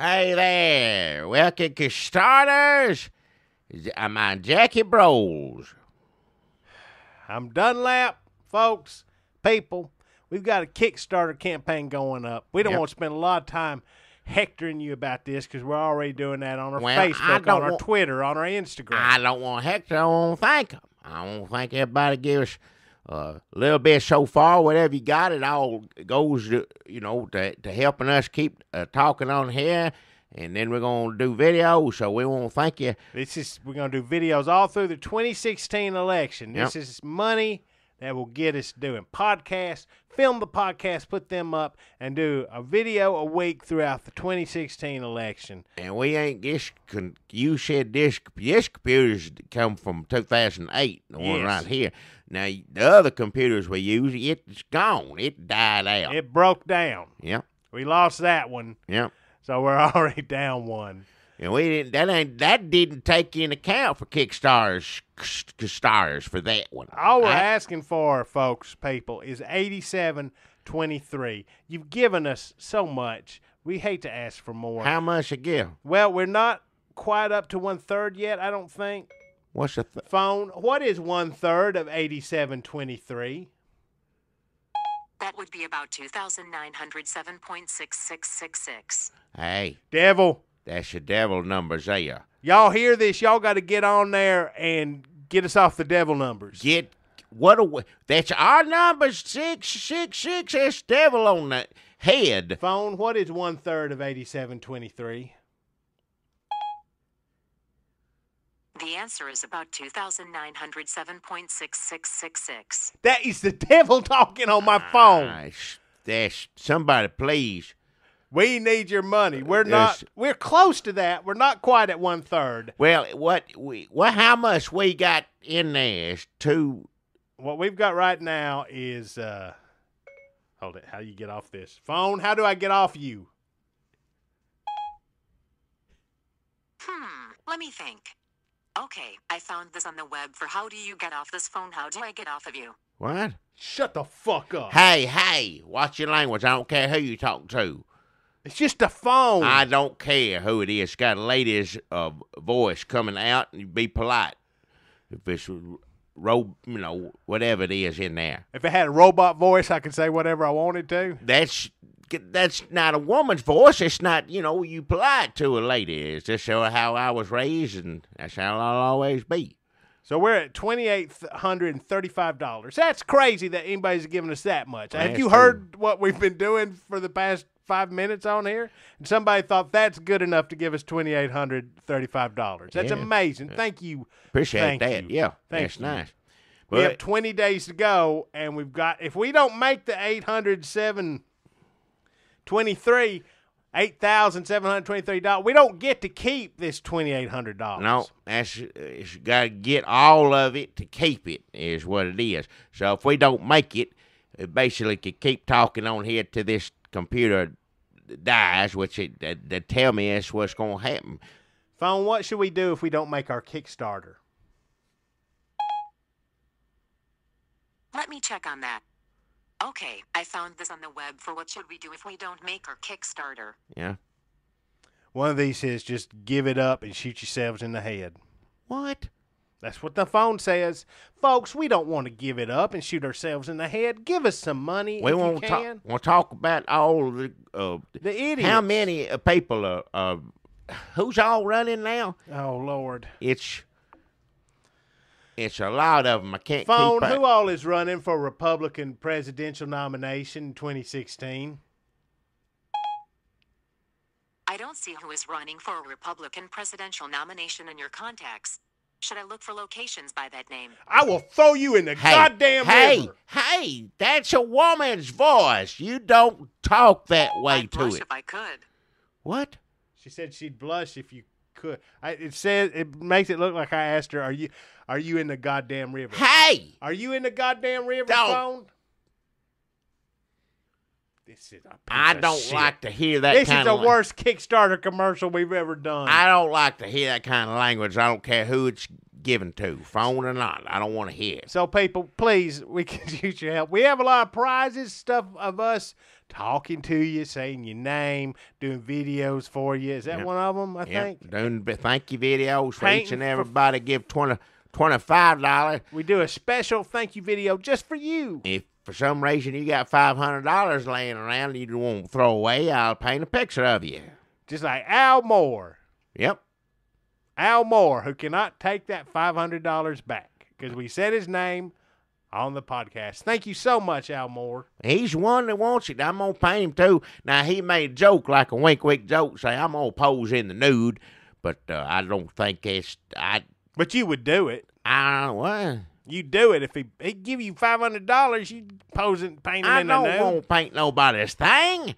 Hey there, welcome to Starters. I'm on Jackie Bros. I'm Dunlap, folks, people. We've got a Kickstarter campaign going up. We don't want to spend a lot of time hectoring you about this because we're already doing that on our Facebook, on our Twitter, on our Instagram. I don't want to hector. I want to thank them. I want to thank everybody. Give us a little bit so far. Whatever you got, it all goes to, to helping us keep talking on here. And then we're going to do videos, so we want to thank you. We're going to do videos all through the 2016 election. Yep. This is money that will get us doing podcasts, film the podcast, put them up, and do a video a week throughout the 2016 election. And we ain't you said this computers come from 2008, the one right here. Now, the other computers we use, it's gone. It died out. It broke down. Yep. We lost that one. Yep. So we're already down one. And that didn't take into account for Kickstarters for that one. All we're asking for, folks, people, is $87.23. You've given us so much. We hate to ask for more. How much a give? Well, we're not quite up to 1/3 yet, I don't think. What's the phone? What is 1/3 of $87.23? That would be about 2,907.6666. Hey. Devil. That's your devil numbers there. Y'all hear this? Y'all got to get on there and get us off the devil numbers. That's our numbers, 666. That's devil on the head. Phone, what is 1/3 of 87.23? The answer is about 2,907.6666. That is the devil talking on my phone. That's somebody, please. We need your money. We're close to that. We're not quite at 1/3. Well, how much we got in there is what we've got right now is hold it. How do you get off this phone? How do I get off you? Let me think. Okay, I found this on the web for how do you get off this phone? How do I get off of you? What? Shut the fuck up. Hey, watch your language. I don't care who you talk to. It's just a phone. I don't care who it is. It's got a lady's voice coming out, and you be polite. If it's whatever it is in there. If it had a robot voice, I could say whatever I wanted to. That's not a woman's voice. It's not, you polite to a lady. It's just how I was raised, and that's how I'll always be. So we're at $2,835. That's crazy that anybody's giving us that much. Have you heard what we've been doing for the past 5 minutes on here? And somebody thought that's good enough to give us $2,835. That's amazing. Thank you. Appreciate that. Yeah, that's nice. We have 20 days to go, and we've got, if we don't make the $807.23, we don't get to keep this $2,800. No, it's got to get all of it to keep it is what it is. So if we don't make it, basically could keep talking on here to this computer dies, which they tell me that's what's going to happen. Phone, what should we do if we don't make our Kickstarter? Let me check on that. Okay, I found this on the web for what should we do if we don't make our Kickstarter. Yeah. One of these says just give it up and shoot yourselves in the head. What? That's what the phone says. Folks, we don't want to give it up and shoot ourselves in the head. Give us some money if you can. We'll talk about all the idiots. How many people are who's all running now? Oh, Lord. It's a lot of them. I can't keep up. Who all is running for Republican presidential nomination in 2016? I don't see who is running for a Republican presidential nomination in your contacts. Should I look for locations by that name? I will throw you in the goddamn river. Hey, that's a woman's voice. You don't talk that way I'd to blush it. if I could. What? She said she'd blush if you could. It makes it look like I asked her, are you in the goddamn river? Hey! Are you in the goddamn river, Don't. phone? This is a piece I of don't shit. like to hear that This kind is of the worst Kickstarter commercial we've ever done. I don't like to hear that kind of language. I don't care who it's given to, phone or not. I don't want to hear it. So, people, please, we can use your help. We have a lot of prizes, stuff of us talking to you, saying your name, doing videos for you. Is that one of them, I think? Doing thank you videos for Painting each and everybody. Give $25. We do a special thank you video just for you. If for some reason you got $500 laying around and you won't throw away, I'll paint a picture of you. Just like Al Moore. Yep. Al Moore, who cannot take that $500 back because we said his name on the podcast. Thank you so much, Al Moore. He's the one that wants it. I'm going to paint him, too. Now, he made a joke, like a wink joke, say, I'm going to pose in the nude, but I don't think it's... But you would do it. What? You'd do it if he'd give you $500, you'd pose it and paint him in the nude. I don't want to paint nobody's thing.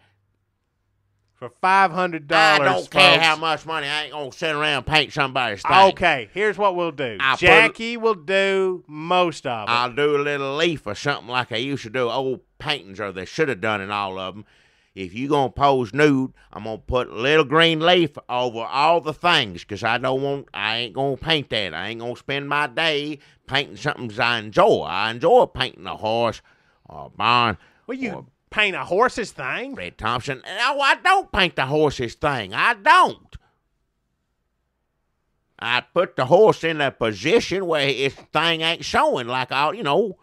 For $500, I don't care folks. how much money. I ain't going to sit around and paint somebody's thing. Okay, here's what we'll do. Jackie will do most of it. I'll do a little leaf or something like I used to do old paintings, or they should have done in all of them. If you going to pose nude, I'm going to put a little green leaf over all the things because I ain't going to paint that. I ain't going to spend my day painting something I enjoy. I enjoy painting a horse or a barn. Well, you paint a horse's thing? Red Thompson. No, I don't paint the horse's thing. I don't. I put the horse in a position where his thing ain't showing like all,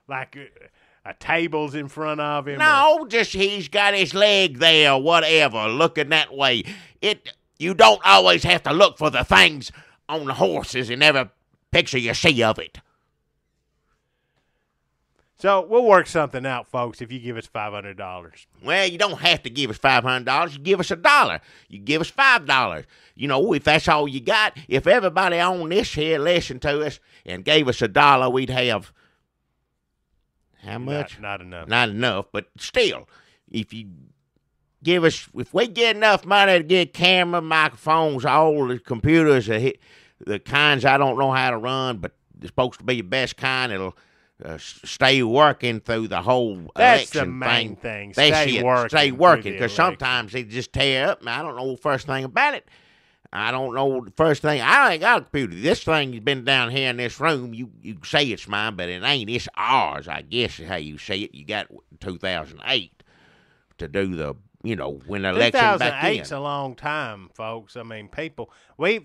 Like a table's in front of him? No, just he's got his leg there or whatever, looking that way. You don't always have to look for the things on the horses in every picture you see of it. So we'll work something out, folks, if you give us $500. Well, you don't have to give us $500. You give us $1. You give us $5. If that's all you got, if everybody on this here listened to us and gave us $1, we'd have how much? Not enough. Not enough, but still, if we get enough money to get camera, microphones, all the computers, the kinds I don't know how to run, but they're supposed to be the best kind, it'll stay working through the whole That's the election main thing. thing. Stay working, because sometimes they just tear up, and I don't know the first thing about it. I don't know the first thing. I ain't got a computer. This thing has been down here in this room. You say it's mine, but it ain't. It's ours, I guess is how you say it. You got 2008 to do the, when the election back in. 2008's a long time, folks. I mean,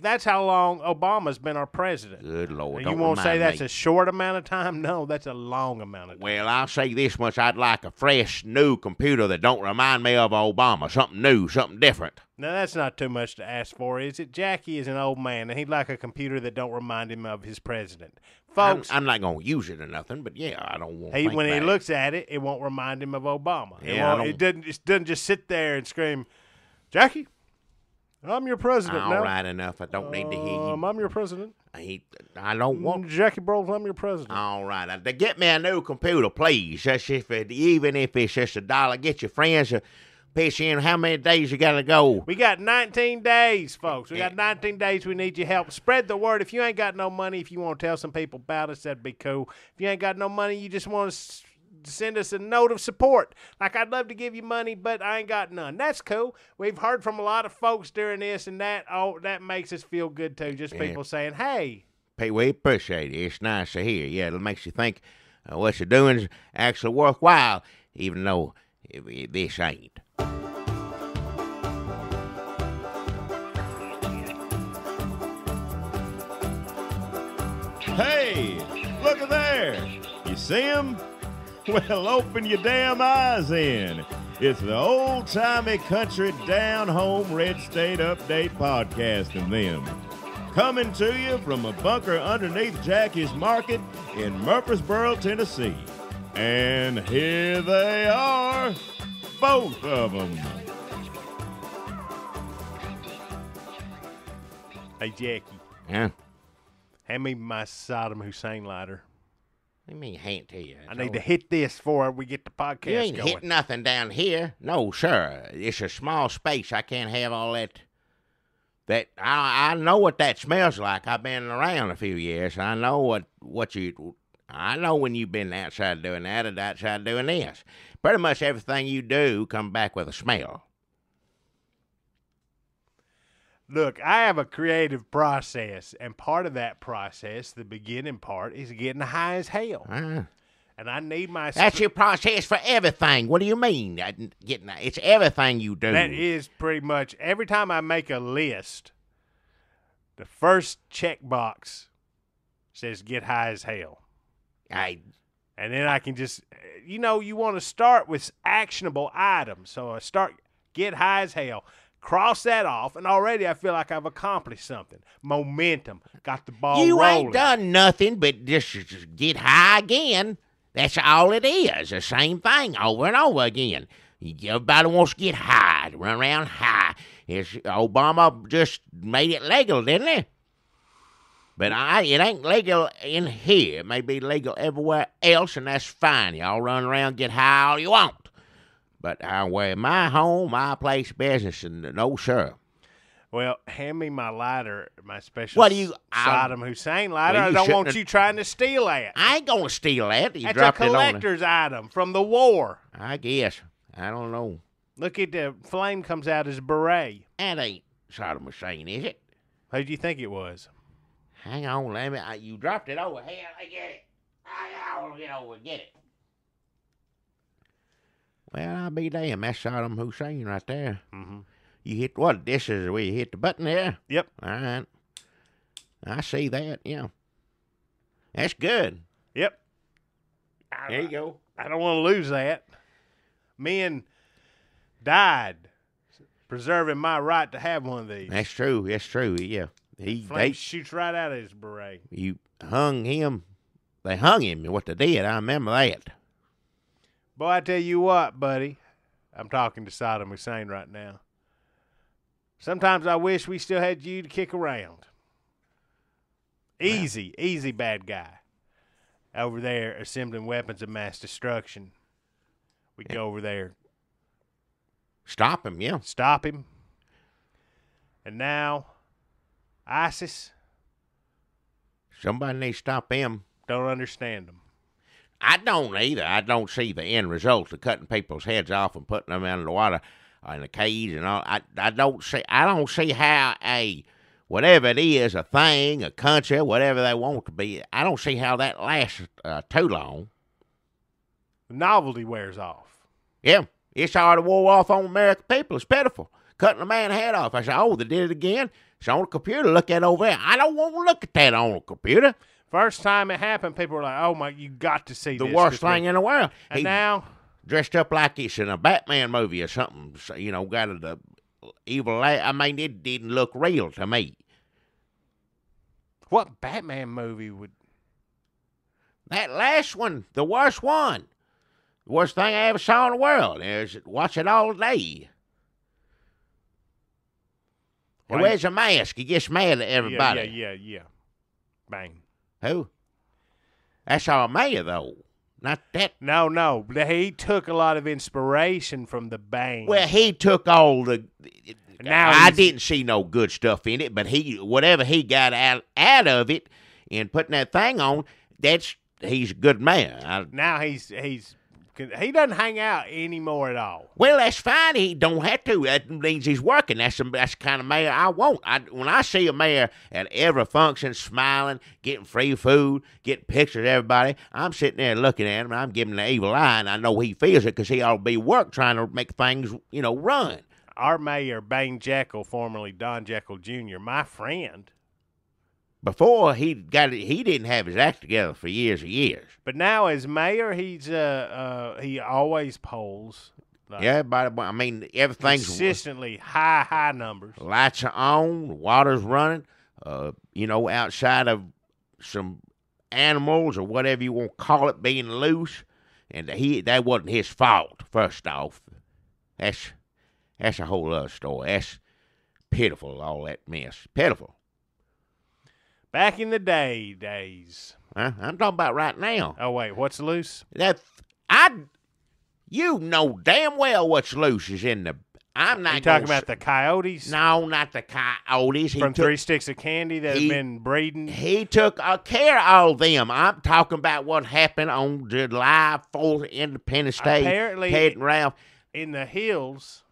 that's how long Obama's been our president. Good Lord. You won't say that's a short amount of time? No, that's a long amount of time. Well, I'll say this much. I'd like a fresh, new computer that don't remind me of Obama. Something new, something different. Now, that's not too much to ask for, is it? Jackie is an old man, and he'd like a computer that don't remind him of his president. Folks, I'm not going to use it or nothing, but yeah, I don't want to when he looks at it, it won't remind him of Obama. Yeah, it doesn't just sit there and scream, Jackie, I'm your president now. All right enough. I don't need to hear you. I'm your president. I don't want... Jackie Bros, I'm your president. All right. Get me a new computer, please. Even if it's just $1. Get your friends to pitch in. How many days you got to go? We got 19 days, folks. We got 19 days. We need your help. Spread the word. If you ain't got no money, if you want to tell some people about us, that'd be cool. If you ain't got no money, you just want to send us a note of support. Like, I'd love to give you money, but I ain't got none. That's cool. We've heard from a lot of folks during this and that. Oh, that makes us feel good, too. Just people saying, hey. We appreciate it. It's nice to hear. Yeah, it makes you think what you're doing is actually worthwhile, even though this ain't. Hey, look at there. You see him? Well, open your damn eyes in. It's the old-timey country down-home red state update podcast and them. Coming to you from a bunker underneath Jackie's Market in Murfreesboro, Tennessee. And here they are, both of them. Hey, Jackie. Yeah? Hand me my Saddam Hussein lighter. What do you mean, hand to you? I need to hit this before we get the podcast You ain't going. hit nothing down here. No, sir. It's a small space. I can't have all that. I know what that smells like. I've been around a few years. I know I know when you've been outside doing that and outside doing this. Pretty much everything you do come back with a smell. Look, I have a creative process, and part of that process, the beginning part, is getting high as hell. And I need my... That's your process for everything. What do you mean? It's everything you do. That is pretty much... Every time I make a list, the first checkbox says get high as hell. And then I can just... You know, you want to start with actionable items. So I start get high as hell. Cross that off, and already I feel like I've accomplished something. Momentum. Got the ball rolling. You ain't done nothing but just get high again. That's all it is. The same thing over and over again. Everybody wants to get high, run around high. Obama just made it legal, didn't he? But it ain't legal in here. It may be legal everywhere else, and that's fine. Y'all run around, get high all you want. But where my home, my place of business, and no, sir. Well, hand me my lighter, my special What do you, Saddam Hussein lighter. Well, I don't want you trying to steal that. I ain't going to steal that. You That's dropped a it on collector's item from the war. I guess. I don't know. Look at the flame comes out as a beret. That ain't Saddam Hussein, is it? Who do you think it was? Hang on, let me. You dropped it over here. I get it. I will get over and get it. Well, I'll be damned. That's Saddam Hussein right there. Mm-hmm. You hit what? This is where you hit the button there? Yep. All right. I see that, yeah. That's good. Yep. There you go. I don't want to lose that. Men died preserving my right to have one of these. That's true. That's true, yeah. Flame shoots right out of his beret. You hung him. They hung him, what they did. I remember that. Boy, I tell you what, buddy. I'm talking to Saddam Hussein right now. Sometimes I wish we still had you to kick around. Easy bad guy. Over there assembling weapons of mass destruction. We go over there. Stop him, yeah. Stop him. And now, ISIS. Somebody needs to stop him. Don't understand them. I don't either. I don't see the end results of cutting people's heads off and putting them in the water in the cage and all. I don't see how whatever it is, a thing, a country, whatever they want to be, I don't see how that lasts too long. The novelty wears off. Yeah, it's already wore off on American people. It's pitiful. Cutting a man's head off. I said, oh, they did it again. It's on the computer. Look at it over there. I don't want to look at that on the computer. First time it happened, people were like, oh, my, you got to see the this. The worst thing in the world. And now? Dressed up like it's in a Batman movie or something. You know, got the evil. I mean, it didn't look real to me. What Batman movie would? That last one, the worst one. The worst thing I ever saw in the world. Watch it all day. He wears a mask. He gets mad at everybody. Yeah. Bang. Who? That's our mayor, though. Not that. No. He took a lot of inspiration from the Bang. Well, he took all the. Now I didn't see no good stuff in it, but whatever he got out of it and putting that thing on, he's a good mayor. Now he doesn't hang out anymore at all. Well, that's fine. He don't have to. That means he's working. That's the kind of mayor I want. When I see a mayor at every function smiling, getting free food, getting pictures of everybody, I'm sitting there looking at him, and I'm giving him the evil eye, and I know he feels it because he ought to be work trying to make things, run. Our mayor, Bang Jekyll, formerly Don Jekyll Jr., my friend. Before he didn't have his act together for years and years. But now as mayor, he always polls. Yeah, I mean, everything's consistently high numbers. Lights are on, water's running. Outside of some animals or whatever you want to call it being loose, and that wasn't his fault. First off, that's a whole other story. That's pitiful. All that mess, pitiful. Back in the days. I'm talking about right now. Oh, wait, what's loose? You know damn well what's loose is in the. I'm not. You talking about the Coyotes? No, not the Coyotes. From 3 Sticks of Candy that have been breeding? He took care of all them. I'm talking about what happened on July 4th, Independence Day. Apparently, Ted and Ralph. In the hills,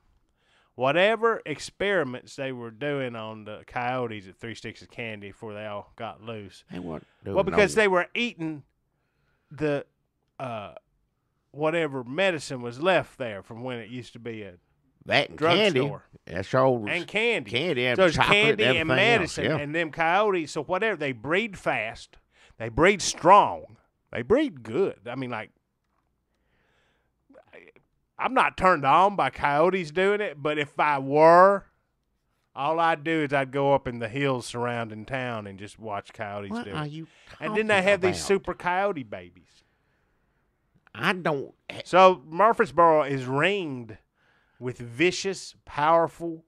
whatever experiments they were doing on the coyotes at Three Sticks of Candy before they all got loose. They weren't doing Well, because no- they were eating the whatever medicine was left there from when it used to be a that and candy. drugstore. That's all. And candy. Candy and So it's chocolate candy and everything medicine. else, yeah. And them coyotes, so whatever, they breed fast. They breed strong. They breed good. I mean, like, I'm not turned on by coyotes doing it, but if I were, all I'd do is I'd go up in the hills surrounding town and just watch coyotes What do are it. you And then they have these about? super coyote babies. I don't. So Murfreesboro is ringed with vicious, powerful,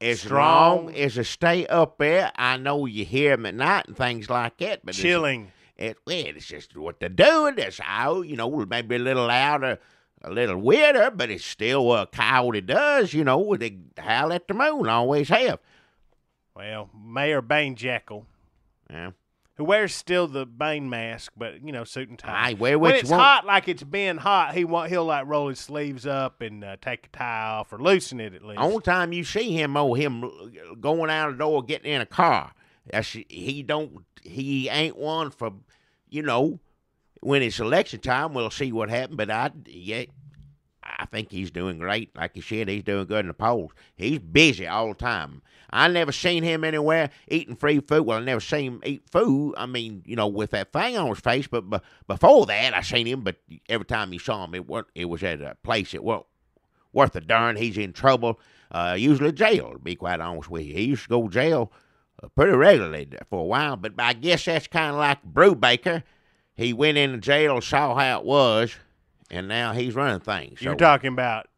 As strong, long as they stay up there, I know you hear them at night and things like that. But chilling. it's just what they're doing. It's how, maybe a little louder, a little weirder, but it's still what a coyote does. They howl at the moon, always have. Well, Mayor Bane Jekyll, Yeah. who wears still the Bane mask, but suit and tie. Aye, wear when what it's you want. hot, like it's been hot, he'll like roll his sleeves up and take a tie off or loosen it at least. Only time you see him, him going out the door, getting in a car. He ain't one for, when it's election time, we'll see what happens. But I think he's doing great. Like you said, he's doing good in the polls. He's busy all the time. I never seen him anywhere eating free food. Well, I never seen him eat food. I mean, with that thing on his face. But before that, I seen him. But every time you saw him, it was at a place that wasn't worth a darn. He's in trouble. Usually jail, to be quite honest with you. He used to go to jail pretty regularly for a while. But I guess that's kind of like Brubaker. He went into jail, saw how it was, and now he's running things. You're So- talking about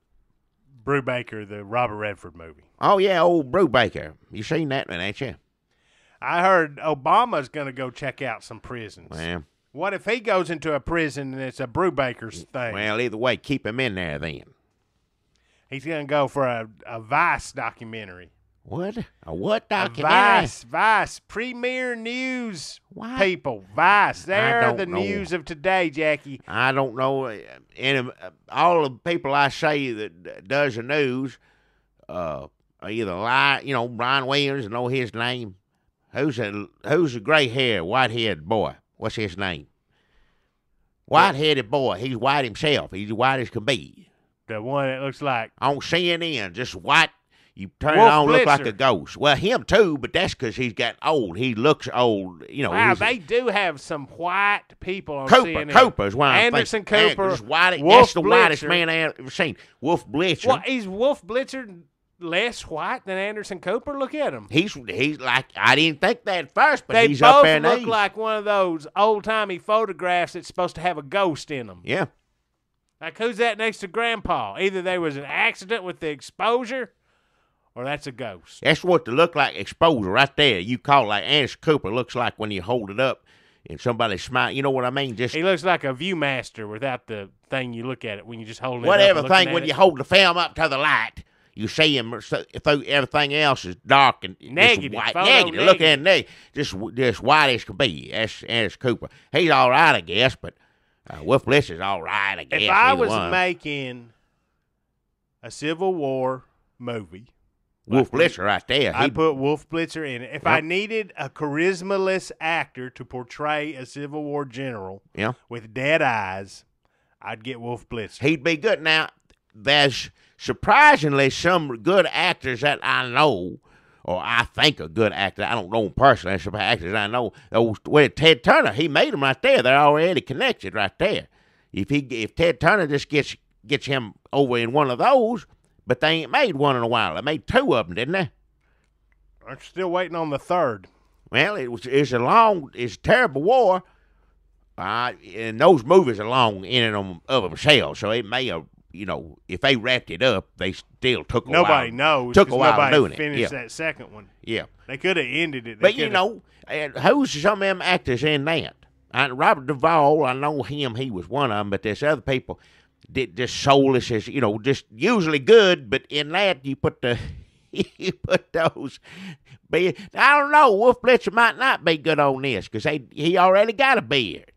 Brubaker, the Robert Redford movie. Oh, yeah, old Brubaker. You seen that one, ain't you? I heard Obama's going to go check out some prisons. Well, What if he goes into a prison and it's a Brubaker's thing? well, either way, keep him in there then. He's going to go for a Vice documentary. What? A what A documentary? Vice, premier news What? people. Vice, they're don't the know. news of today, Jackie. I don't know. And all the people I say that does the news are either lie. Brian Williams, I know his name. Who's the gray hair, white haired boy? What's his name? White headed boy. He's white himself. He's white as can be. The one that looks like On CNN, just white. You turn Wolf it on, look like Blitzer. a ghost. Well, him too, but that's because he's got old. He looks old. wow, he's- they do have some white people on Cooper. CNN. Cooper's one. Anderson Cooper. Just white, Wolf that's the whitest Blitzer. man I ever seen. Wolf Blitzer. Well, is Wolf Blitzer less white than Anderson Cooper? Look at him. He's like, I didn't think that at first, but They he's up both there in look age. like one of those old-timey photographs that's supposed to have a ghost in them. Yeah. Like, who's that next to Grandpa? Either there was an accident with the exposure or that's a ghost. That's what they look like exposure right there. You call it like Anderson Cooper looks like when you hold it up and somebody smile. You know what I mean? Just He looks like a Viewmaster without the thing you look at it when you just hold it whatever up and looking thing at when it. you hold the film up to the light. You see him. Everything else is dark and just Negative, white. photo Negative. Look at negative. it. Just white as could be. That's Anderson Cooper. He's all right, I guess, but Wolf Blitzer's all right, I guess. If I either was one. making a Civil War movie, Wolf Blitzer right there. I'd He- put Wolf Blitzer in it. If I Yep. needed a charismaless actor to portray a Civil War general yeah. with dead eyes, I'd get Wolf Blitzer. He'd be good. Now, there's surprisingly some good actors that I know, or I think are good actors. I don't know them personally. There's some actors I know. With Ted Turner, he made them right there. They're already connected right there. If Ted Turner just gets him over in one of those, but they ain't made one in a while. They made two of them, didn't they? I'm still waiting on the third. Well, it's a terrible war. And those movies are long in and of themselves, so it may have, if they wrapped it up, they still took a while. Nobody knows. Took a 'cause while nobody doing it. finished Yeah. that second one. Yeah. They could have ended it. They But, coulda- and who's some of them actors in that? Robert Duvall, I know him. He was one of them, but there's other people that just soulless as, just usually good, but in that you put you put those. I don't know. Wolf Blitzer might not be good on this because he already got a beard.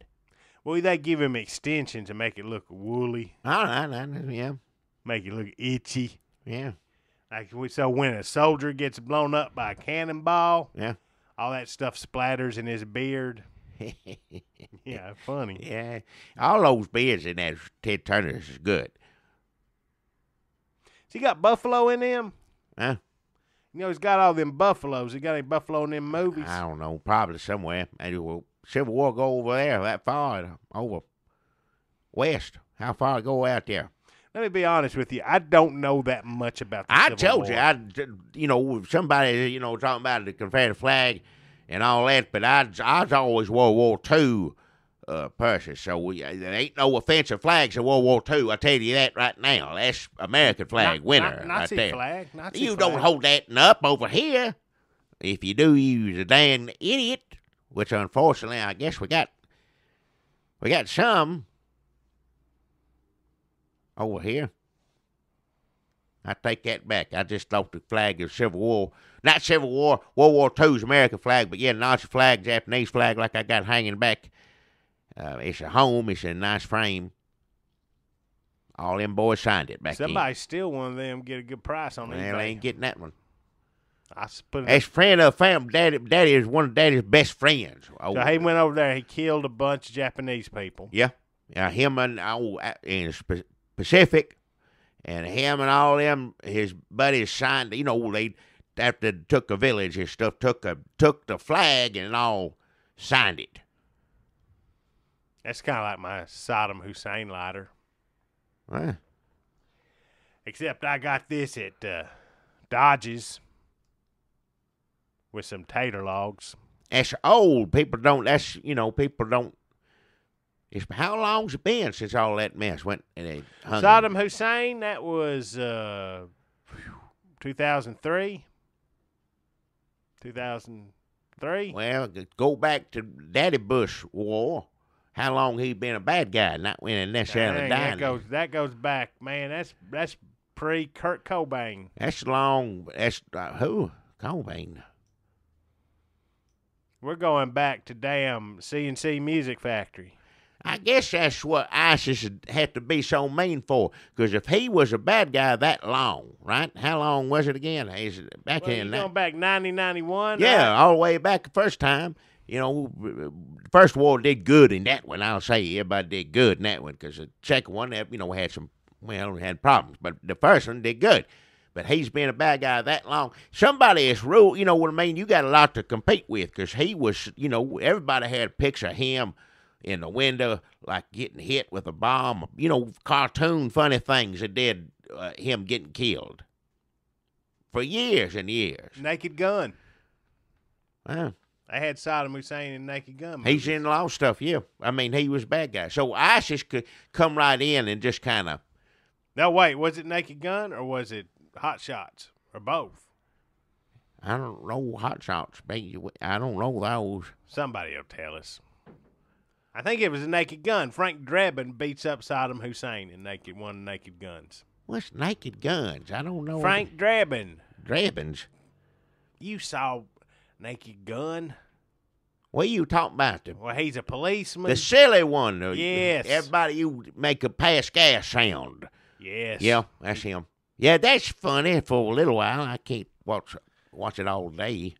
Well, they give him extensions to make it look woolly, All right, yeah, make it look itchy. yeah. So when a soldier gets blown up by a cannonball, Yeah. all that stuff splatters in his beard. Yeah, funny. Yeah. All those beers in that Ted Turner's is good. Has he got buffalo in them? Huh? You know, he's got all them buffaloes. He got any buffalo in them movies? I don't know. Probably somewhere. Maybe Civil War go over there that far, over west. How far it go out there? Let me be honest with you. I don't know that much about the Civil told War. you, somebody, talking about the Confederate flag and all that, but I was always World War II person, so there ain't no offensive flags in World War II. I tell you that right now. That's American flag winner Nazi right there. flag. Nazi You flag. don't hold that up over here. If you do, you's a damn idiot. Which unfortunately, I guess we got some over here. I take that back. I just thought the flag of Civil War, not Civil War, World War II's American flag, but yeah, Nazi flag, Japanese flag, like I got hanging back. It's a home. It's a nice frame. All them boys signed it back Somebody steal one of them, get a good price on then. eBay. Well, they ain't getting that one. I put it. As friend of the family, Daddy is one of Daddy's best friends. Oh, So he went over there. He killed a bunch of Japanese people. yeah, him and in Pacific, and him and all them his buddies signed. They after they took a village and stuff, took the flag and all signed it. That's kind of like my Saddam Hussein lighter. Huh. Except I got this at Dodge's with some tater logs. That's old. People don't. People don't. It's how long's it been since all that mess went? And they hung Saddam Hussein, that was 2003. 2003. Well, go back to Daddy Bush war. How long he been a bad guy, not winning necessarily Dang, dying. that goes back, man. That's pre Kurt Cobain. That's long. That's who? Cobain. We're going back to damn CNC Music Factory. I guess that's what ISIS had to be so mean for. Because if he was a bad guy that long, right? How long was it again? Is it back Well, in you going back 1991? Yeah, right? all the way back the first time. The first war did good in that one. I'll say everybody did good in that one because the second one, had some, had problems. But the first one did good. But he's been a bad guy that long. Somebody is ruled, you know what I mean? You got a lot to compete with because he was, everybody had a picture of him in the window, like getting hit with a bomb, cartoon funny things that did him getting killed for years and years. Naked Gun. Huh. They had Saddam Hussein in Naked Gun. He's movies. in a lot of stuff, yeah. I mean, he was a bad guy. So ISIS could come right in and just kind of. No, wait. Was it Naked Gun or was it Hot Shots or both? I don't know hot shots. I don't know those. Somebody will tell us. I think it was a Naked Gun. Frank Drebin beats up Saddam Hussein in one of Naked Guns. What's Naked Guns? I don't know. Frank Drebin. Drebins. You saw Naked Gun? What are you talking about? Well, he's a policeman. The silly one. Yes. Everybody, you make a pass gas sound. Yes. Yeah, that's him. Yeah, that's funny for a little while. I can't watch it all day.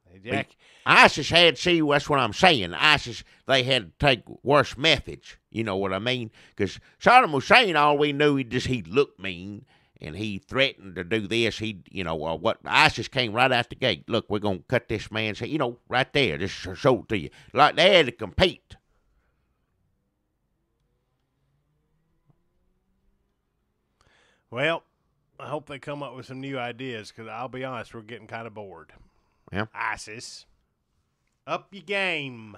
Hey, Jack. ISIS that's what I'm saying. ISIS, they had to take worse methods. You know what I mean? Because Saddam Hussein, all we knew, he looked mean, and he threatened to do this. What ISIS came right out the gate. Look, we're going to cut this man's head. Right there, just show it to you. Like, they had to compete. Well, I hope they come up with some new ideas because I'll be honest, we're getting kind of bored. Yeah. ISIS, up your game.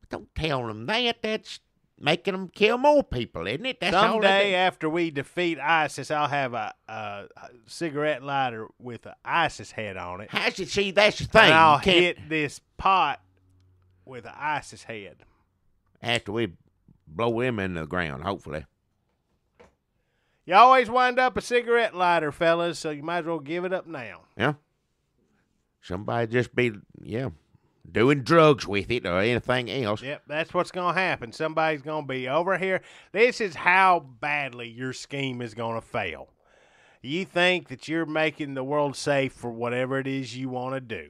Don't tell them that. That's making them kill more people, isn't it? That's all Someday they after we defeat ISIS, I'll have a cigarette lighter with an ISIS head on it. do. See, that's the thing. And I'll You can't, hit this pot with an ISIS head. after we blow them in the ground, hopefully. You always wind up a cigarette lighter, fellas, so you might as well give it up now. Yeah. Somebody just be, doing drugs with it or anything else. Yep, that's what's going to happen. Somebody's going to be over here. This is how badly your scheme is going to fail. You think that you're making the world safe for whatever it is you want to do.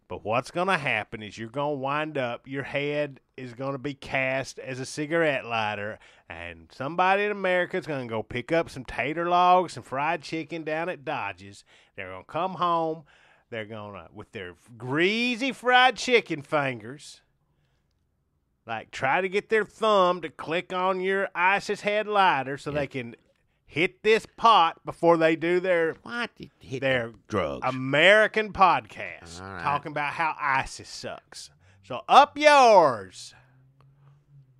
But what's going to happen is you're going to wind up, your head is going to be cast as a cigarette lighter, and somebody in America is going to go pick up some tater logs, some fried chicken down at Dodge's. They're going to come home. They're going to, with their greasy fried chicken fingers, like try to get their thumb to click on your ISIS head lighter so they can hit this pot before they do their drugs. American podcast talking about how ISIS sucks. So up yours.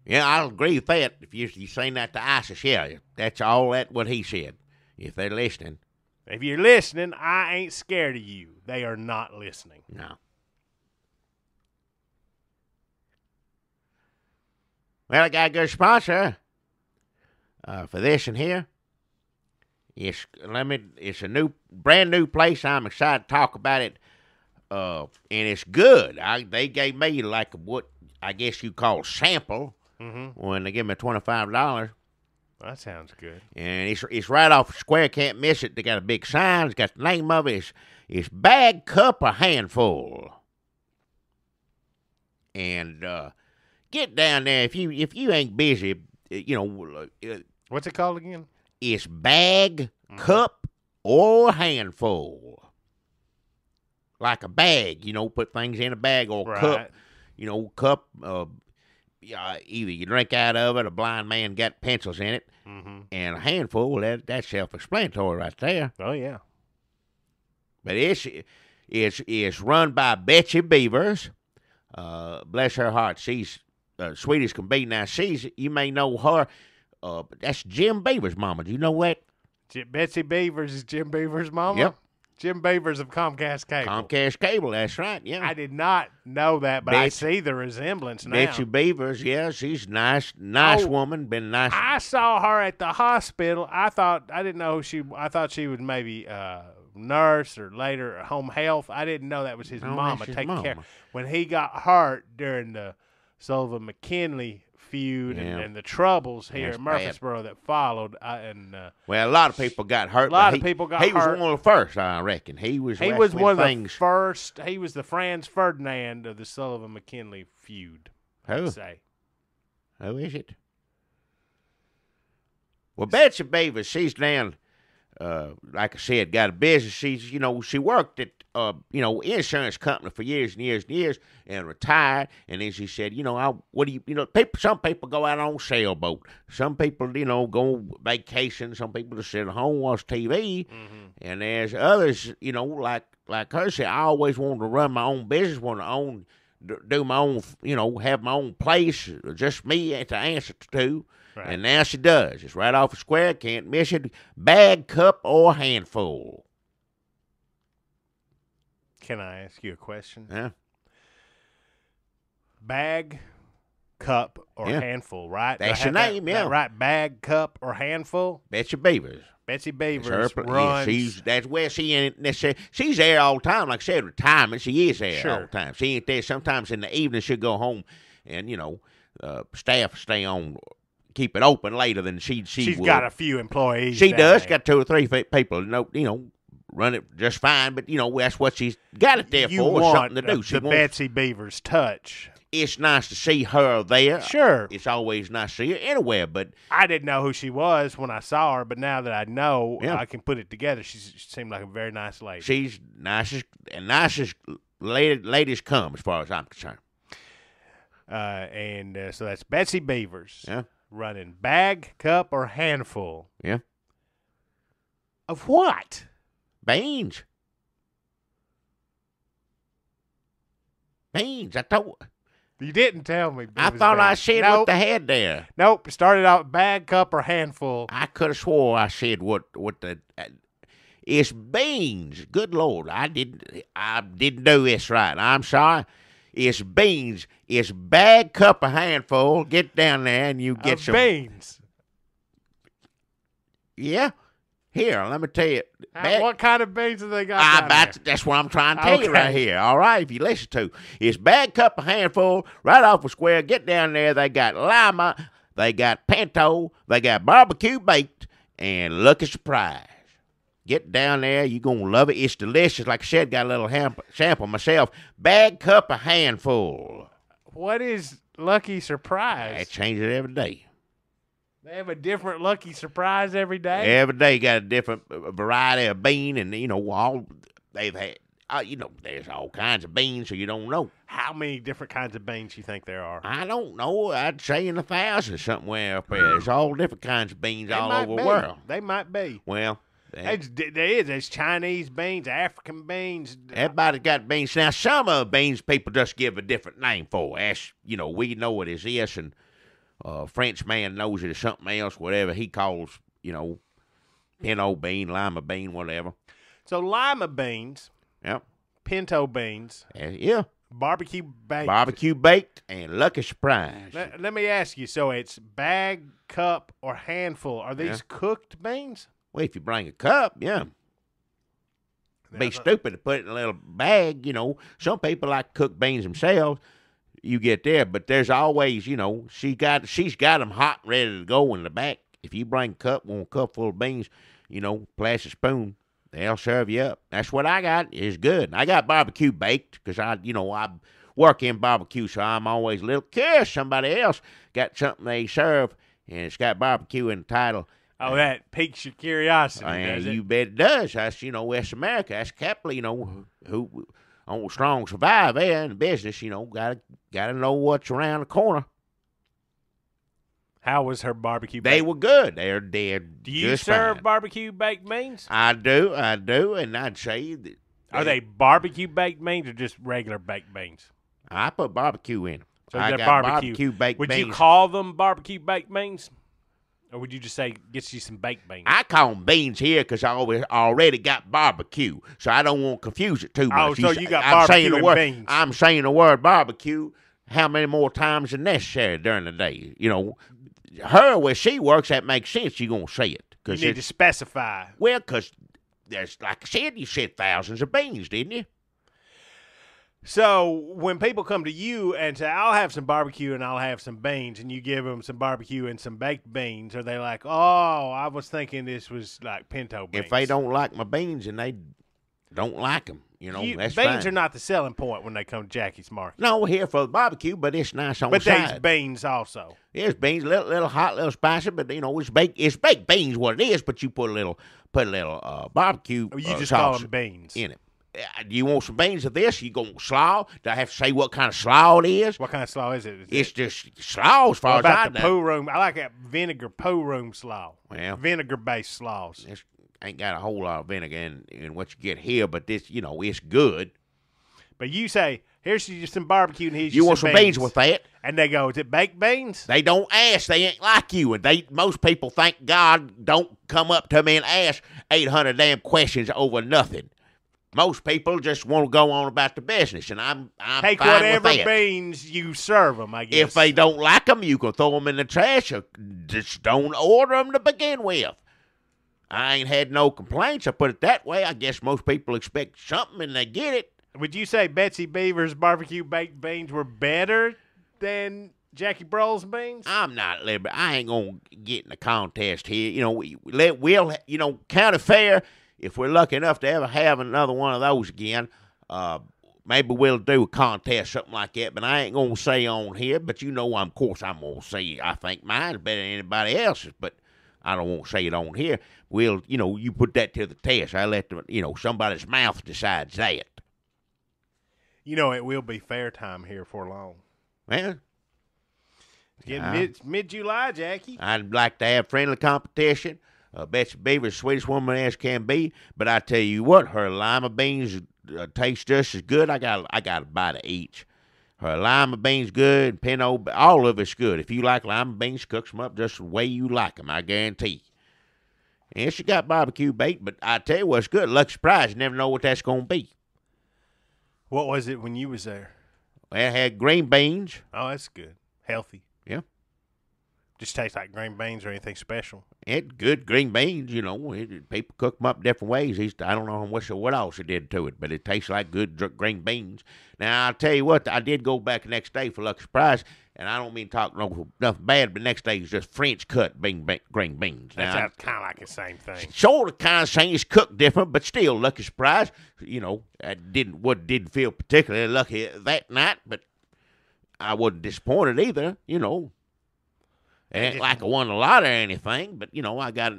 Yeah, I'll agree with that. If you're saying that to ISIS, yeah, that's all what he said. If they're listening. If you're listening, I ain't scared of you. They are not listening. No. Well, I got a good sponsor for this and here. It's a brand new place. I'm excited to talk about it, and it's good. They gave me like what I guess you call sample when they give me $25. That sounds good. And it's right off the square. Can't miss it. They got a big sign. It's got the name of it. It's Bag, Cup, or Handful. And get down there if you ain't busy. What's it called again? It's Bag, Cup, or Handful. Like a bag, put things in a bag, or cup. Cup. Either you drink out of it, a blind man got pencils in it, and a handful, that's self-explanatory right there. Oh, yeah. But it's run by Betsybaivers. Bless her heart. She's sweet as can be. Now, you may know her. That's Jim Beaver's mama. Do you know what? Betsybaivers is Jim Beaver's mama? Yep. Jim Beavers of Comcast Cable. Comcast Cable, that's right, yeah. I did not know that, but I see the resemblance now. Betsybaivers, yeah, she's nice woman, been nice. I saw her at the hospital. I didn't know I thought she was maybe nurse or later home health. I didn't know that was his mama taking care. When he got hurt during the Sullivan McKinley feud and the troubles here in Murfreesboro that followed. Well, a lot of people got hurt. He was one of the first, I reckon. He was one of the first. He was the Franz Ferdinand of the Sullivan McKinley feud. Who? Who is it? Well, Betsybaivers, she's down, like I said, got a business. She worked at insurance company for years and years and years, and retired. And then she said, some people go out on sailboat. Some people, go on vacation. Some people just sit at home, watch TV. And there's others, like her, said, I always wanted to run my own business, do my own, have my own place, just me to answer to. Right. And now she does. It's right off the square. Can't miss it. Bag, cup, or handful. Can I ask you a question? Yeah. Bag, cup, or handful, right? That's your name, yeah. Right, bag, cup, or handful? Betsybaivers. Betsybaivers runs. Yeah, that's where she ain't necessarily. She's there all the time. Like I said, retirement, she is there all the time. She ain't there. Sometimes in the evening she'll go home and, staff stay on, keep it open later than she's would. Got a few employees. She does. Got 2 or 3 people, run it just fine, but that's what she's got it there for. Something to do. The Betsybaivers touch. It's nice to see her there. Sure. It's always nice to see her anywhere, but I didn't know who she was when I saw her, but now that I know, I can put it together. She seemed like a very nice lady. She's nicest ladies come, as far as I'm concerned. So that's Betsybaivers. Yeah. Running bag, cup, or handful. Yeah. Of what? Beans. I told you didn't tell me. I thought I said what the head there. Nope. It started out bag, cup, or handful. I could have swore I said what the. It's beans. Good Lord, I didn't do this right. I'm sorry. It's beans. It's bag, cup, or handful. Get down there and you get some beans. Yeah. Here, let me tell you. What kind of beans have they got down there? That's what I'm trying to tell you right here. All right, if you listen to. It's bag, cup, a handful, right off the square. Get down there. They got Lima. They got pinto. They got barbecue baked. And look at surprise. Get down there. You're going to love it. It's delicious. Like I said, got a little sample myself. Bag, cup, a handful. What is Lucky Surprise? I change it every day. They have a different Lucky Surprise every day? Every day got a different variety of bean, and, all they've had. There's all kinds of beans, so you don't know. How many different kinds of beans you think there are? I don't know. I'd say in the thousands somewhere up there. There's all different kinds of beans all over the world. They might be. Well, there's Chinese beans, African beans. Everybody's got beans. Now, some of the beans people just give a different name for. As we know it as this, and French man knows it as something else, whatever he calls, pinto bean, lima bean, whatever. So lima beans. Yep. Pinto beans. Yeah. Barbecue baked. Barbecue baked and Lucky Surprise. Let me ask you. So it's bag, cup, or handful. Are these cooked beans? Well, if you bring a cup, yeah. Be stupid to put it in a little bag, Some people like to cook beans themselves. You get there, but there's always, she's got them hot and ready to go in the back. If you bring a cup full of beans, plastic spoon, they'll serve you up. That's what I got. It's good. I got barbecue baked because I work in barbecue, so I'm always a little curious. Somebody else got something they serve, and it's got barbecue in the title. Oh, that piques your curiosity, does it? You bet it does. That's, West America. That's capital, who on strong survive there in the business, gotta know what's around the corner. How was her barbecue They baked? were good. They're dead. Do you serve barbecue baked beans? I do, and I'd say that. Are they barbecue baked beans or just regular baked beans? I put barbecue in them. So I they're got barbecue baked Would beans. you call them barbecue baked beans? Or would you just say, get you some baked beans? I call them beans here because I already got barbecue, so I don't want to confuse it too much. Oh, so you got barbecue and beans. I'm saying the word barbecue how many more times than necessary during the day. Her, where she works, that makes sense. You're going to say it. You need to specify. Well, because there's, like I said, you said thousands of beans, didn't you? So when people come to you and say, I'll have some barbecue and I'll have some beans, and you give them some barbecue and some baked beans, are they like, oh, I was thinking this was like pinto beans? If they don't like my beans and they don't like them, that's beans fine. are not the selling point when they come to Jackie's Market. No, here for the barbecue, but it's nice on the side. But there's beans also. There's beans, little hot, little spicy, but it's baked beans what it is. But you put a little barbecue. You just sauce call them beans in it. Do you want some beans of this? You going slaw? Do I have to say what kind of slaw it is? What kind of slaw is it? It's just slaw as far what as about I the know. poo room? I like that vinegar poo room slaw. Well, vinegar-based slaws. It's ain't got a whole lot of vinegar in what you get here, but this, it's good. But you say, here's just some barbecue and here's you want some beans with that? And they go, is it baked beans? They don't ask. They ain't like you. And most people, thank God, don't come up to me and ask 800 damn questions over nothing. Most people just want to go on about the business, and I'm take fine whatever with that. beans you serve them, I guess. If they don't like them, you can throw them in the trash or just don't order them to begin with. I ain't had no complaints. I put it that way. I guess most people expect something, and they get it. Would you say Betsybaivers barbecue baked beans were better than Jackie Broll's beans? I'm not liberal. I ain't gonna get in a contest here. We'll county fair. If we're lucky enough to ever have another one of those again, maybe we'll do a contest, something like that. But I ain't gonna say on here. But of course, I'm gonna say I think mine's better than anybody else's. But I don't want to say it on here. We'll, you put that to the test. I let somebody's mouth decides that. It will be fair time here for long. Well, it's getting mid-July, Jackie. I'd like to have friendly competition. Betsybaivers, sweetest woman as can be. But I tell you what, her lima beans taste just as good. I got a bite of each. Her lima beans good, pinto, all of it's good. If you like lima beans, cook them up just the way you like them, I guarantee. And she got barbecue baked, but I tell you what's good. Lucky Surprise, you never know what that's going to be. What was it when you was there? Well, it had green beans. Oh, that's good. Healthy. Yeah. Just tastes like green beans or anything special. It good green beans, people cook them up different ways. I don't know what else it did to it, but it tastes like good green beans. Now, I'll tell you what, I did go back the next day for Lucky Surprise. and I don't mean talk nothing bad, but next day is just French cut green beans. That Now, sounds kind of like the same thing. sort of kind of same. It's cooked different, but still lucky surprise. You know, I didn't feel particularly lucky that night, but I wasn't disappointed either. You know, it ain't like I won a lot or anything, but you know, I got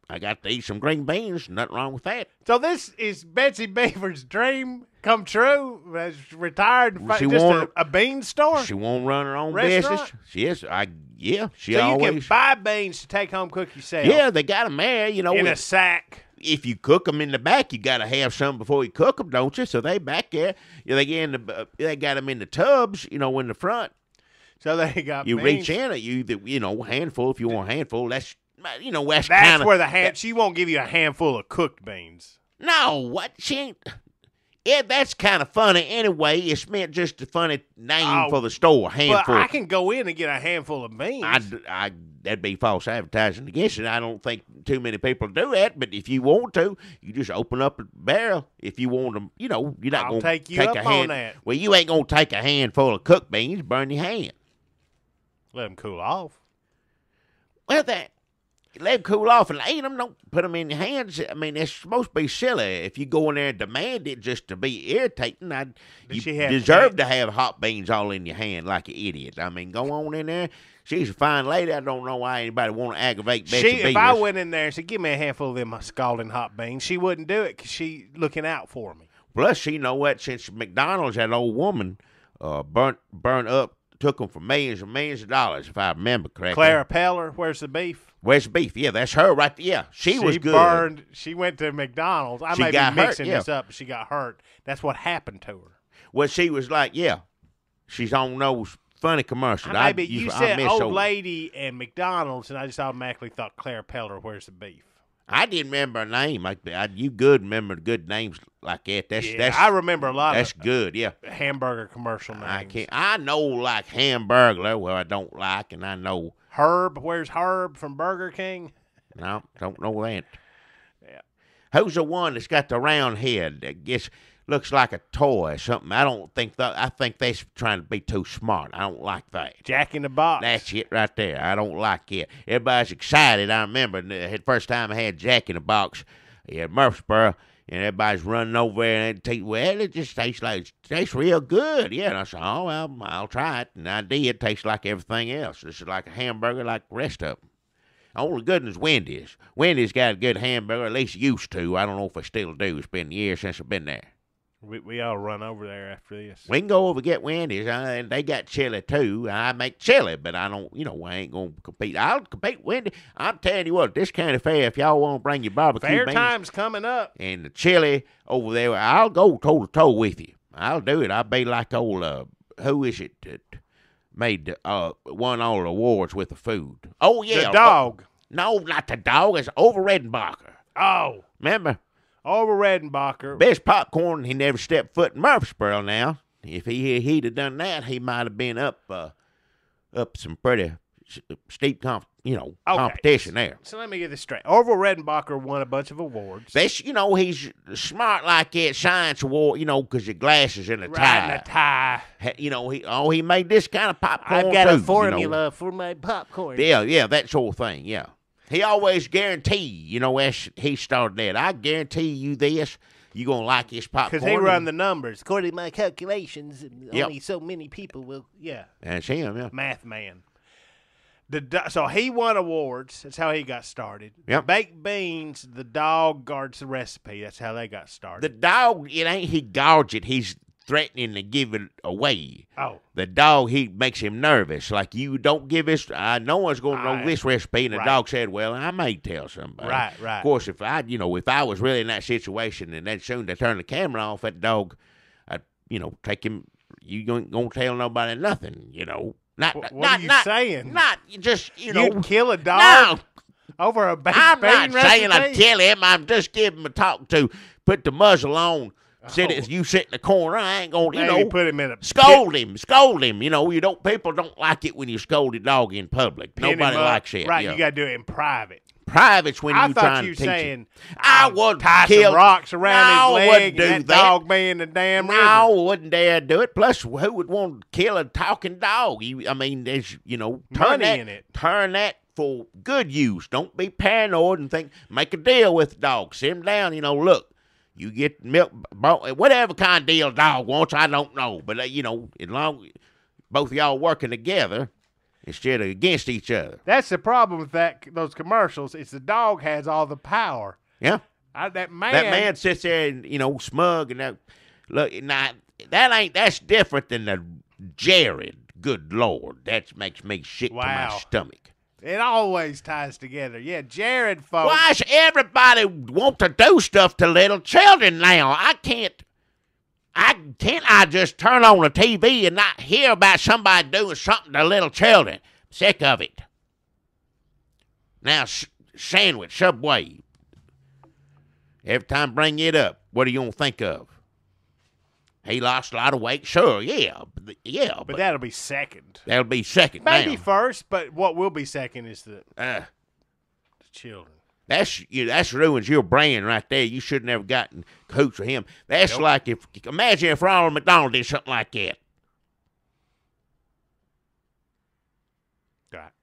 to eat some green beans. Nothing wrong with that. So this is Betsybaivers' dream come true. As retired, She just wanted- a bean store. She won't run her own Restaurant? business. She So always. you can buy beans to take home, cook yourself. Yeah, they got them there. You know, in a sack. if you cook them in the back, you got to have some before you cook them, don't you? So they back there. They got them in the tubs. You know, in the front. So they got You beans. reach in at handful if you want a handful. That's that's That's kinda, where she won't give you a handful of cooked beans. No, what she ain't. Yeah, that's kind of funny anyway. It's meant just a funny name for the store. Handful. But I can go in and get a handful of beans. That'd be false advertising against it. I don't think too many people do that. But if you want to, you just open up a barrel. If you want them, you're not going to take you take up a hand. on that. Well, you ain't going to take a handful of cooked beans, burn your hand. Let them cool off. Well, let them cool off and eat them. Don't put them in your hands. I mean, it's supposed to be silly. If you go in there and demand it just to be irritating, you deserve to have hot beans all in your hand like an idiot. I mean, go on in there. She's a fine lady. I don't know why anybody want to aggravate Betsybaivers. If I went in there and said, give me a handful of them scalding hot beans, she wouldn't do it because she's looking out for me. Plus, she know what, since McDonald's, that old woman burnt up, took them for millions and millions of dollars, if I remember correctly. Clara Peller, where's the beef? Where's the beef? Yeah, that's her right there. Yeah, she was good. She went to McDonald's. I She may got be hurt, mixing this up, but she got hurt. That's what happened to her. Well, she was like, she's on those funny commercials. You said old lady and McDonald's, and I just automatically thought Clara Peller, where's the beef? I didn't remember her name. You good remember good names like that. That's I remember a lot that's of good, yeah. hamburger commercial names. I know like Hamburglar, well I don't like, and I know Herb, where's Herb from Burger King? No, don't know that. Yeah. Who's the one that's got the round head that looks like a toy or something? I think they're trying to be too smart. I don't like that. Jack in the Box. That's it right there. I don't like it. Everybody's excited. I remember the first time I had Jack in the Box at Murfreesboro, and everybody's running over there and it just tastes real good. Yeah, and I said, oh, well, I'll try it. And I did. It tastes like everything else. This is like a hamburger like the rest of them. Only good one is Wendy's. Wendy's got a good hamburger, at least used to. I don't know if they still do. It's been years since I've been there. We all run over there after this. We can go over and get Wendy's. And they got chili, too. I make chili, but I don't, I ain't going to compete. I'll compete with Wendy's. I'm telling you what, this county fair, if y'all want to bring your barbecue fair beans time's coming up. and the chili over there, I'll go toe-to-toe with you. I'll do it. I'll be like old, who is it that made won all the awards with the food? Oh, yeah. The dog. No, not the dog. It's over Redenbacher. Oh. Remember? Over Redenbacher. Best popcorn. He never stepped foot in Murfreesboro now. If he'd have done that, he might have been up some pretty steep competition there. So let me get this straight. Orville Redenbacher won a bunch of awards. That's, he's smart like that science award, because your glasses in a tie. Right in a tie. He made this kind of popcorn I've got too, a formula for my popcorn. Yeah, that sort of thing, yeah. He always guarantee, as he started that, I guarantee you this, you're going to like this popcorn. Because he run the numbers. According to my calculations, Yep. only so many people will, That's him, yeah. Math man. So he won awards. That's how he got started. Yep. Baked beans, the dog guards the recipe. That's how they got started. The dog, it ain't he guards it, he's threatening to give it away. Oh. The dog, he makes him nervous. Like, you don't give this, no one's going to know this recipe. And the dog said, well, I may tell somebody. Right. Of course, if I was really in that situation and then soon they turn the camera off, that dog, I'd, take him, you ain't going to tell nobody nothing, What are you saying? Not just, You'd kill a dog over a baked I'm bean not recipe? saying I'd kill him. I'm just giving him a talk to. Put the muzzle on. You sit in the corner. I ain't going to, put him in a scold him. People don't like it when you scold a dog in public. Pin him Nobody up. likes it. Right, yeah. you got to do it in private. Private's when I you thought trying you to teach saying it. I would wouldn't tie kill some rocks around No, his wouldn't leg do and that that. dog be in the damn river. No, wouldn't dare do it. Plus, who would want to kill a talking dog? There's, Money in it. Turn that for good use. Don't be paranoid and think, make a deal with the dog. Sit him down, look, you get milk, whatever kind of deal the dog wants, I don't know. But, as long both of y'all working together instead of against each other. That's the problem with those commercials. It's the dog has all the power. Yeah. That man sits there and, smug and that. Look, now, that's different than the Jared. Good Lord. That makes me sick to my stomach. It always ties together. Yeah, Jared, folks. Why does everybody want to do stuff to little children now? Can't I just turn on the TV and not hear about somebody doing something to little children? Sick of it. Now, Sandwich, Subway. Every time I bring it up, what are you going to think of? He lost a lot of weight. Sure, yeah. But that'll be second. That'll be second Maybe now. first, but what will be second is the children. That's ruins your brand right there. You should never gotten cahoots with him. That's like imagine if Ronald McDonald did something like that.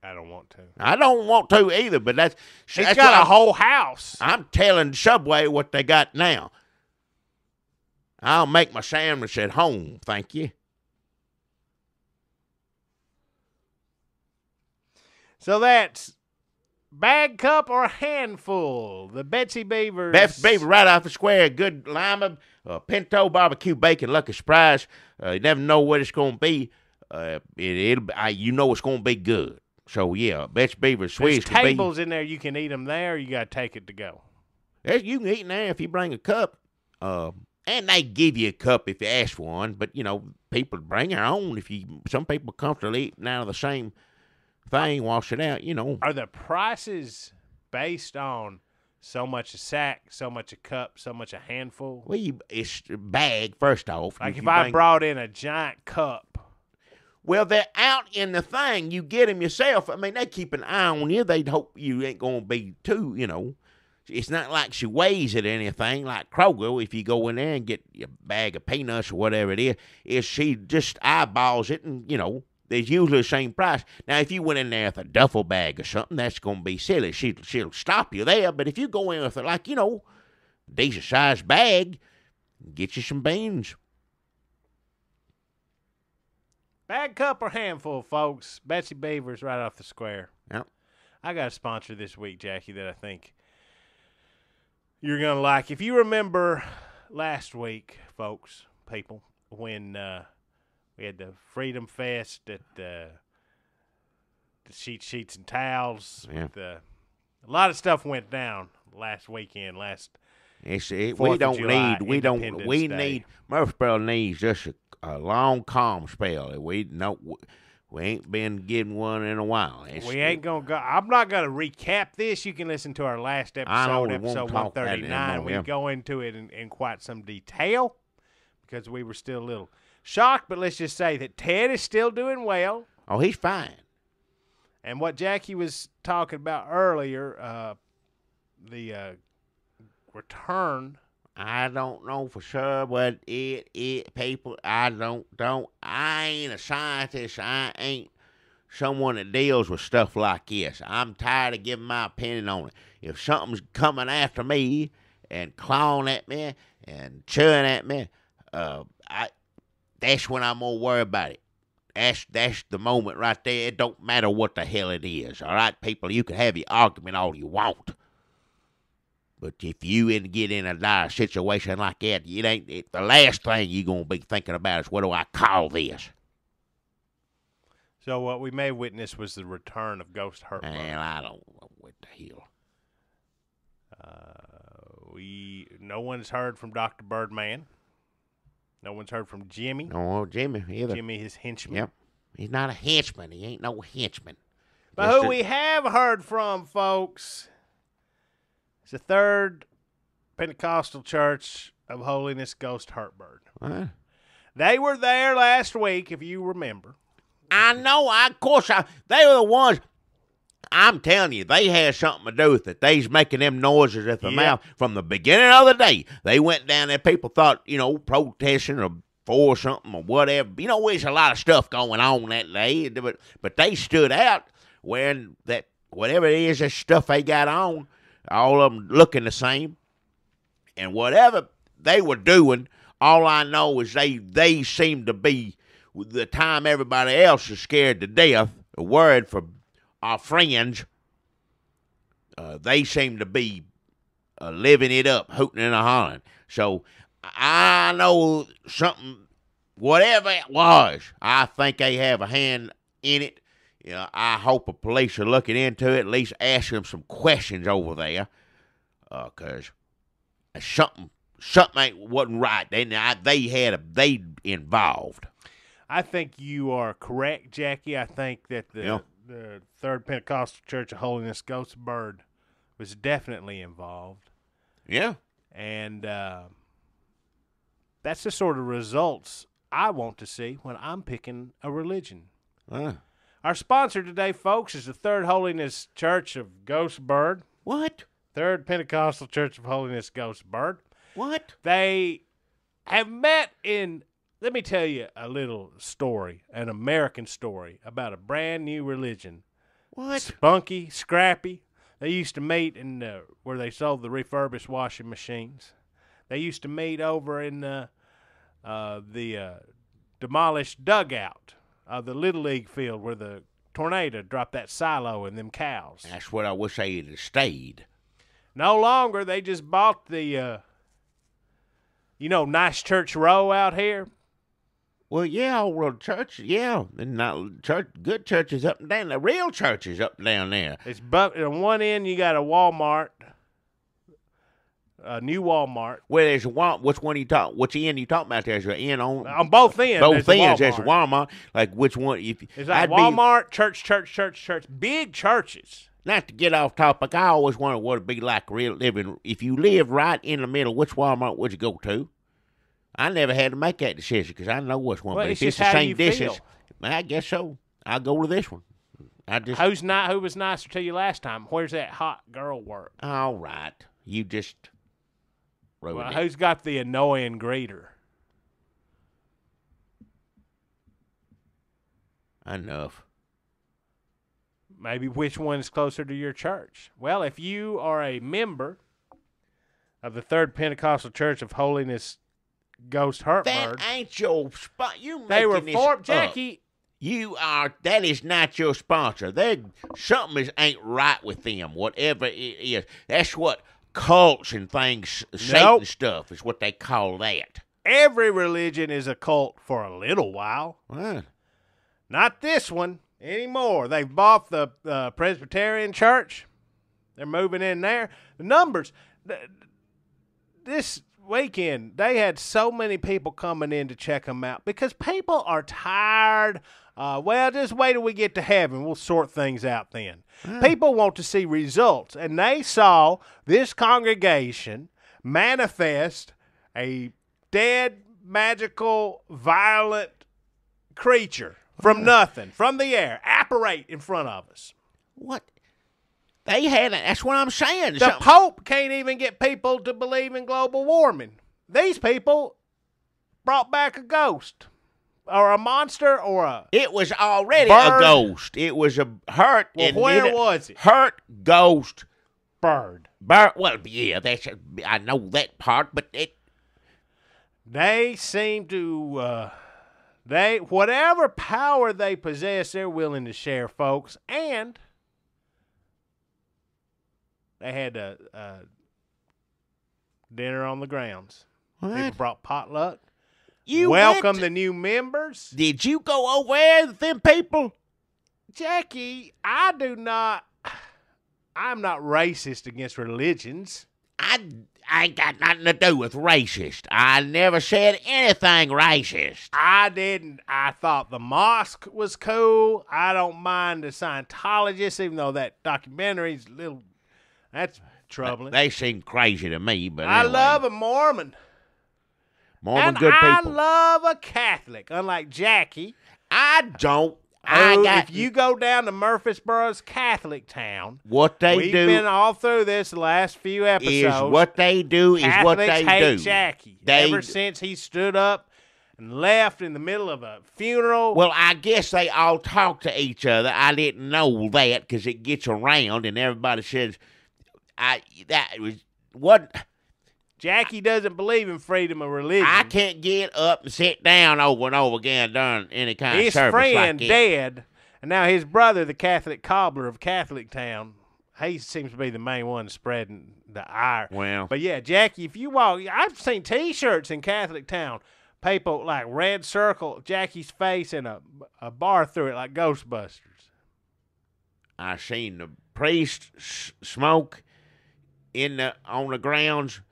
I don't want to. I don't want to either, but He's got a whole house. I'm telling Subway what they got now. I'll make my sandwich at home, thank you. So that's bag cup or handful. The Betsybaivers. Betsybaivers right off the square. Good Lima, pinto, barbecue, bacon, lucky surprise. You never know what it's going to be. It's going to be good. So, yeah, Betsybaivers sweet. There's tables in there. You can eat them there, or you got to take it to go. You can eat in there if you bring a cup. And they give you a cup if you ask for one. But, people bring their own. Some people comfortably eating out of the same thing, wash it out, Are the prices based on so much a sack, so much a cup, so much a handful? Well, it's a bag, first off. Like if I brought in a giant cup. Well, they're out in the thing. You get them yourself. They keep an eye on you. They'd hope you ain't going to be too, It's not like she weighs it or anything like Kroger. If you go in there and get a bag of peanuts or whatever it is she just eyeballs it and, there's usually the same price. Now, if you went in there with a duffel bag or something, that's going to be silly. She'll stop you there. But if you go in with a, decent-sized bag, get you some beans. Bag cup or handful, folks. Betsybaivers right off the square. Yep. I got a sponsor this week, Jackie, that I think you're going to like. If you remember last week, folks, people, when we had the Freedom Fest at the Sheets and Towels. Yeah. A lot of stuff went down last weekend. Murfreesboro needs just a long calm spell. We ain't been getting one in a while. I'm not gonna recap this. You can listen to our last episode, episode 139. We go into it in quite some detail because we were still a little shocked. But let's just say that Ted is still doing well. Oh, he's fine. And what Jackie was talking about earlier, the return. I don't know for sure what people. I ain't a scientist. I ain't someone that deals with stuff like this. I'm tired of giving my opinion on it. If something's coming after me and clawing at me and chewing at me, that's when I'm gonna worry about it. That's the moment right there. It don't matter what the hell it is. All right, people, you can have your argument all you want. But if you get in a dire situation like that, the last thing you're going to be thinking about is, what do I call this? So what we may witness was the return of Ghost Heartburn. Man, I don't know what the hell. No one's heard from Dr. Birdman. No one's heard from Jimmy. No, Jimmy either. Jimmy, his henchman. Yep. He's not a henchman. He ain't no henchman. But who we have heard from, folks, is the Third Pentecostal Church of Holiness Ghost Heartburn. They were there last week, if you remember. I know. They were the ones. I'm telling you, they had something to do with it. They's making them noises at the mouth from the beginning of the day. They went down there. People thought, protesting or for something or whatever. There's a lot of stuff going on that day, but they stood out wearing that, whatever it is, that stuff they got on, all of them looking the same. And whatever they were doing, all I know is they seemed to be, the time everybody else is scared to death, or worried for our friends, they seem to be living it up, hooting and hollering. So I know something, whatever it was, I think they have a hand in it. I hope the police are looking into it, at least asking them some questions over there, because something wasn't right. They involved. I think you are correct, Jackie. I think that the Third Pentecostal Church of Holiness Ghost Bird was definitely involved. Yeah. And that's the sort of results I want to see when I'm picking a religion. Our sponsor today, folks, is the Third Holiness Church of Ghost Bird. What? Third Pentecostal Church of Holiness Ghost Bird. What? They have met in... Let me tell you a little story, an American story, about a brand new religion. What? Spunky, scrappy. They used to meet in where they sold the refurbished washing machines. They used to meet over in the demolished dugout of the Little League field where the tornado dropped that silo and them cows. That's what I wish they had stayed. No longer. They just bought the, nice church row out here. Well, yeah, old church, yeah, and not church, good churches up and down. The real churches up and down there. It's on one end you got a Walmart, a new Walmart. Well, there's a Walmart. Which end you talking about? There's an end on both ends. Both ends. There's a Walmart. Like which one? It's like Walmart, church, big churches. Not to get off topic, I always wondered what it'd be like real living. If you live right in the middle, which Walmart would you go to? I never had to make that decision because I know which one. Well, but it's if it's just the how same you distance, feel. I guess so. I'll go to this one. Who was nicer to you last time? Where's that hot girl work? All right, you just. Well, who's got the annoying greeter? Enough. Maybe which one is closer to your church? Well, if you are a member of the Third Pentecostal Church of Holiness Ghost Heartbird. That ain't your spot. You they were this formed, up. Jackie. You are. That is not your sponsor. Something ain't right with them. Whatever it is, that's what cults and things, Satan stuff is what they call that. Every religion is a cult for a little while. What? Not this one anymore. They've bought the Presbyterian Church. They're moving in there. The numbers. This weekend, they had so many people coming in to check them out because people are tired. Just wait till we get to heaven. We'll sort things out then. People want to see results, and they saw this congregation manifest a dead, magical, violent creature from nothing, from the air, apparate in front of us. What? They had it. That's what I'm saying. The Pope can't even get people to believe in global warming. These people brought back a ghost or a monster or a It was already bird. A ghost. It was a hurt. Well, where was it? Hurt ghost bird. Well, yeah, I know that part, but they seem to whatever power they possess, they're willing to share, folks, and they had a dinner on the grounds. What? People brought potluck. You welcome the new members. Did you go over there with them people? Jackie, I'm not racist against religions. I ain't got nothing to do with racist. I never said anything racist. I didn't. I thought the mosque was cool. I don't mind the Scientologists, even though that documentary's that's troubling. They seem crazy to me, but I anyway. love a Mormon. Mormon And good people. I love a Catholic, unlike Jackie. I don't. If you go down to Murfreesboro's Catholic town, what they we've do been all through this the last few episodes. is what they do is what Catholics they hate do. Jackie ever since he stood up and left in the middle of a funeral. Well, I guess they all talk to each other. I didn't know that because it gets around and everybody says, that was what. Jackie doesn't believe in freedom of religion. I can't get up and sit down over and over again during any kind of his service friend like dead, and now his brother, the Catholic cobbler of Catholic Town, he seems to be the main one spreading the ire. Well, but yeah, Jackie, if you walk, I've seen T-shirts in Catholic Town. People like red circle Jackie's face and a bar through it like Ghostbusters. I seen the priest smoke on the grounds.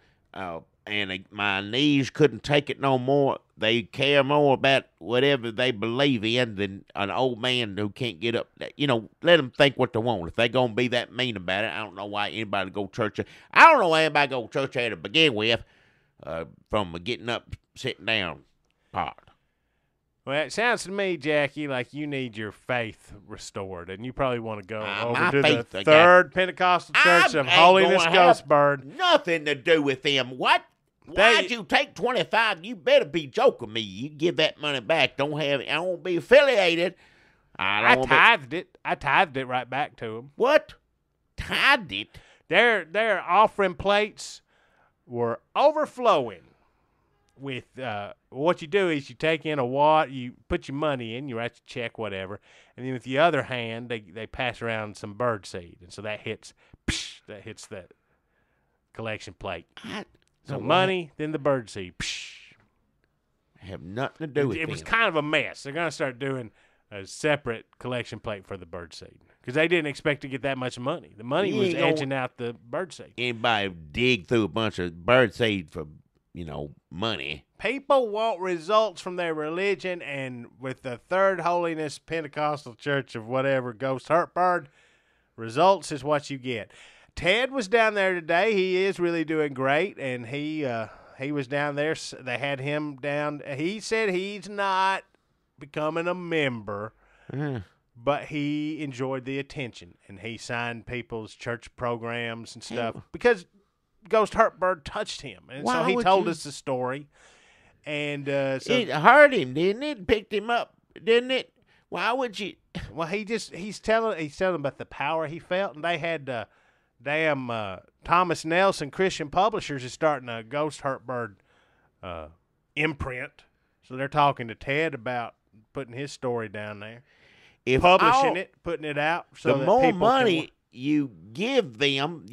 And my knees couldn't take it no more. They care more about whatever they believe in than an old man who can't get up. Let them think what they want. If they're going to be that mean about it, I don't know why anybody go to church. I don't know why anybody go to church to begin with from a getting up, sitting down part. Well, it sounds to me, Jackie, like you need your faith restored, and you probably want to go over to the Third Pentecostal Church of Holiness Ghostbird. Nothing to do with them. What? Why'd you take 25? You better be joking me. You give that money back. I won't be affiliated. I tithed it. I tithed it right back to them. What? Tithed it? Their offering plates were overflowing. With what you do is you take in you put your money in, you write your check, whatever, and then with the other hand they pass around some bird seed, and so that hits that collection plate. So money, then the bird seed. I have nothing to do with it. It was kind of a mess. They're gonna start doing a separate collection plate for the bird seed because they didn't expect to get that much money. The money was edging out the bird seed. Anybody dig through a bunch of bird seed for money. People want results from their religion, and with the Third Holiness Pentecostal Church of whatever, Ghost Heartbird, results is what you get. Ted was down there today. He is really doing great, and he was down there. They had him down. He said he's not becoming a member, but he enjoyed the attention, and he signed people's church programs and stuff because Ghost Heartbird touched him, and so he told us the story. And it hurt him, didn't it? Picked him up, didn't it? Why would you? Well, he's telling about the power he felt, and they had Thomas Nelson Christian Publishers is starting a Ghost Heartbird imprint, so they're talking to Ted about putting his story down there, publishing it, putting it out. So the more money you give them,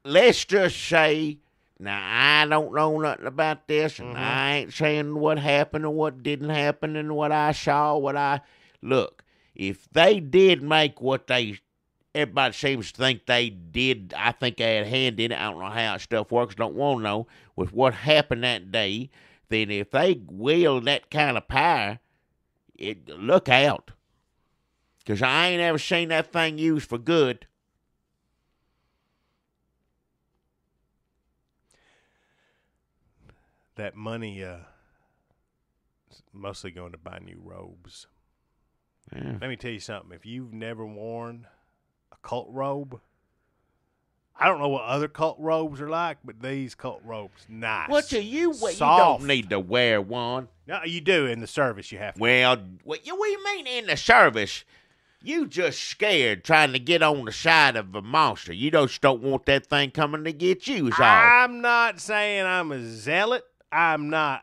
let's just say, now I don't know nothing about this, and I ain't saying what happened or what didn't happen and what I saw, look, if they did make everybody seems to think they did, I think they had a hand in it, I don't know how stuff works, don't want to know, with what happened that day, then if they wield that kind of power, look out. Because I ain't ever seen that thing used for good. That money is mostly going to buy new robes. Yeah. Let me tell you something. If you've never worn a cult robe, I don't know what other cult robes are like, but these cult robes, nice. You don't need to wear one. No, you do in the service. You have to. Well, what you mean in the service? You just scared trying to get on the side of a monster. You just don't want that thing coming to get you. Is all. I'm not saying I'm a zealot. I'm not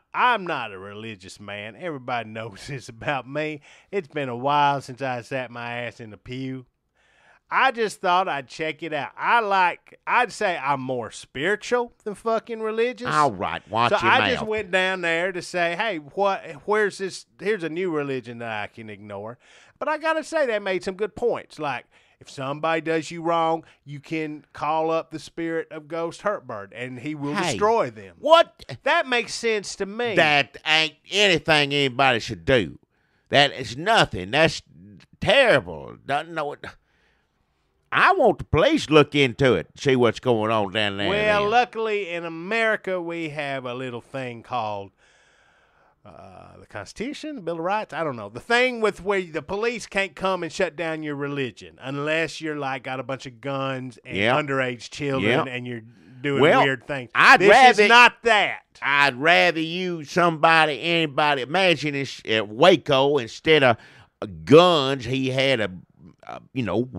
a religious man. Everybody knows this about me. It's been a while since I sat my ass in the pew. I just thought I'd check it out. I'd say I'm more spiritual than fucking religious. All right, watch your mouth. I just went down there to say, hey, where's this? Here's a new religion that I can ignore. But I got to say, they made some good points. Like, if somebody does you wrong, you can call up the spirit of Ghost Heartbird, and he will destroy them. What? That makes sense to me. That ain't anything anybody should do. That is nothing. That's terrible. Doesn't know it. I want the police to look into it, see what's going on down there. Well, luckily in America, we have a little thing called the Constitution, the Bill of Rights. I don't know. The thing with where the police can't come and shut down your religion unless you're like got a bunch of guns and underage children and you're doing weird things. This is not that. I'd rather use anybody. Imagine at Waco, instead of guns, he had a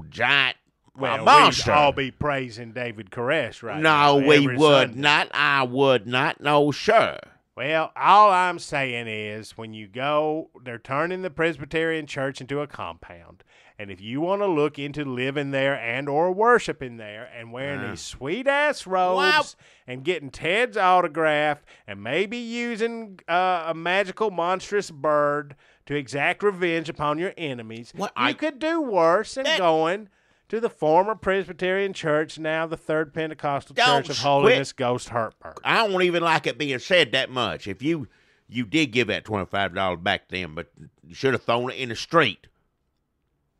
giant monster. We'd all be praising David Koresh right now. No, we would Sunday. not. I would not. No, sir. Well, all I'm saying is when you go, they're turning the Presbyterian church into a compound. And if you want to look into living there and or worshiping there and wearing these sweet-ass robes and getting Ted's autograph and maybe using a magical monstrous bird to exact revenge upon your enemies, you could do worse than going to the former Presbyterian Church, now the Third Pentecostal Church of Holiness Ghost Hertberg. I don't even like it being said that much. If you did give that $25 back to them, but you should have thrown it in the street.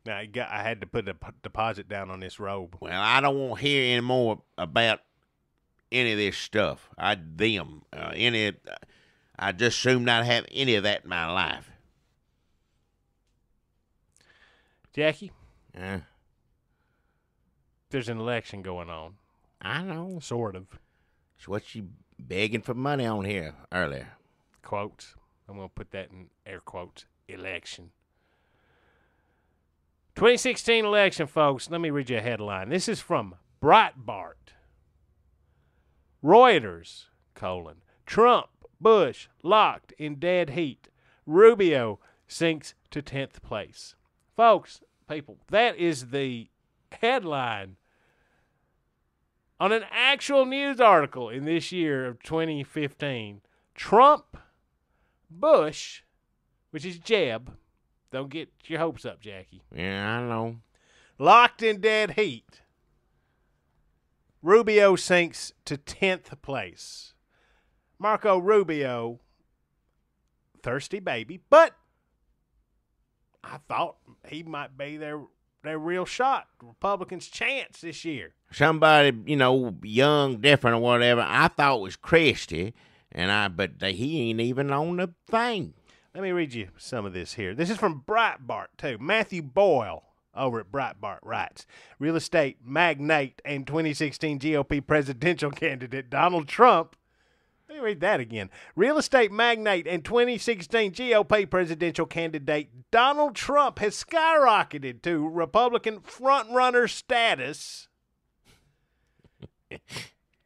Now, I had to put a deposit down on this robe. Well, I don't want to hear any more about any of this stuff. I just assume not have any of that in my life. Jackie? There's an election going on. I know. Sort of. It's what you begging for money on here earlier. Quotes. I'm going to put that in air quotes. Election. 2016 election, folks. Let me read you a headline. This is from Breitbart. Reuters, Trump, Bush, locked in dead heat. Rubio sinks to 10th place. Folks, people, that is the headline on an actual news article in this year of 2015. Trump, Bush, which is Jeb. Don't get your hopes up, Jackie. Yeah, I know. Locked in dead heat. Rubio sinks to 10th place. Marco Rubio, thirsty baby, but I thought he might be their real shot, Republicans' chance this year. Somebody, young, different or whatever, I thought was Christie, but he ain't even on the thing. Let me read you some of this here. This is from Breitbart, too. Matthew Boyle over at Breitbart writes, real estate magnate and 2016 GOP presidential candidate Donald Trump. Let me read that again. Real estate magnate and 2016 GOP presidential candidate Donald Trump has skyrocketed to Republican frontrunner status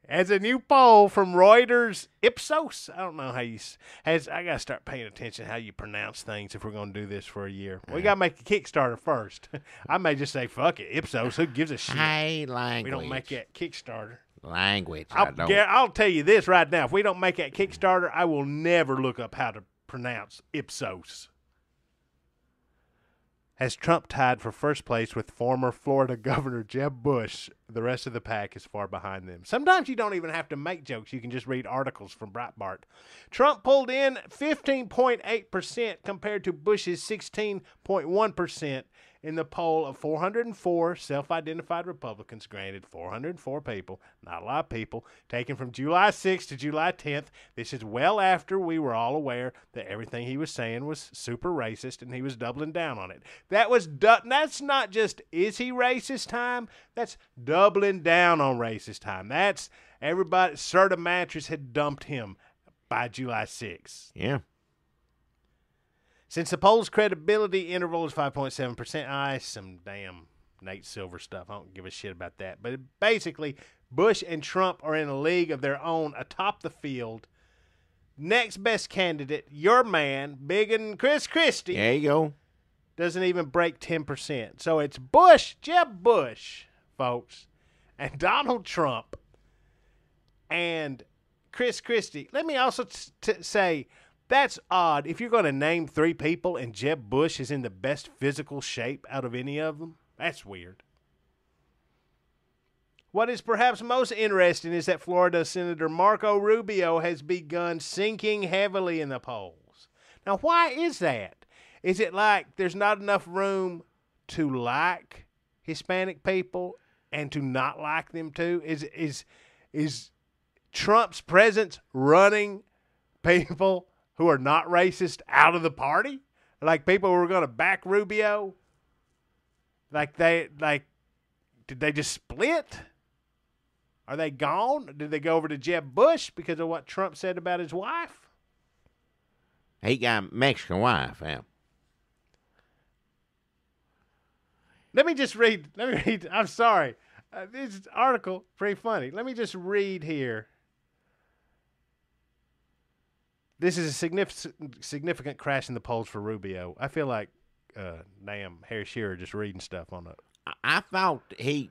as a new poll from Reuters Ipsos. I don't know how I got to start paying attention how you pronounce things if we're going to do this for a year. We got to make a Kickstarter first. I may just say, fuck it, Ipsos. Who gives a shit? Hey, language. We don't make that Kickstarter. Language. I'll tell you this right now. If we don't make that Kickstarter, I will never look up how to pronounce Ipsos. Has Trump tied for first place with former Florida Governor Jeb Bush. The rest of the pack is far behind them. Sometimes you don't even have to make jokes. You can just read articles from Breitbart. Trump pulled in 15.8% compared to Bush's 16.1% in the poll of 404 self-identified Republicans, granted 404 people, not a lot of people, taken from July 6th to July 10th. This is well after we were all aware that everything he was saying was super racist and he was doubling down on it. That's not just is he racist time, that's doubling down on racist time. That's everybody, Serta Mattress had dumped him by July 6th. Yeah. Since the poll's credibility interval is 5.7%, some damn Nate Silver stuff. I don't give a shit about that. But basically, Bush and Trump are in a league of their own atop the field. Next best candidate, your man, Big and Chris Christie. There you go. Doesn't even break 10%. So it's Bush, Jeb Bush, folks, and Donald Trump, and Chris Christie. Let me also say, that's odd. If you're going to name three people and Jeb Bush is in the best physical shape out of any of them, that's weird. What is perhaps most interesting is that Florida Senator Marco Rubio has begun sinking heavily in the polls. Now, why is that? Is it like there's not enough room to like Hispanic people and to not like them too? Is Trump's presence running people who are not racist out of the party? Like people who were going to back Rubio? Did they just split? Are they gone? Did they go over to Jeb Bush because of what Trump said about his wife? He got a Mexican wife, yeah. Let me read. I'm sorry. This article, pretty funny. Let me just read here. This is a significant crash in the polls for Rubio. I feel like Harry Shearer just reading stuff on it. I thought he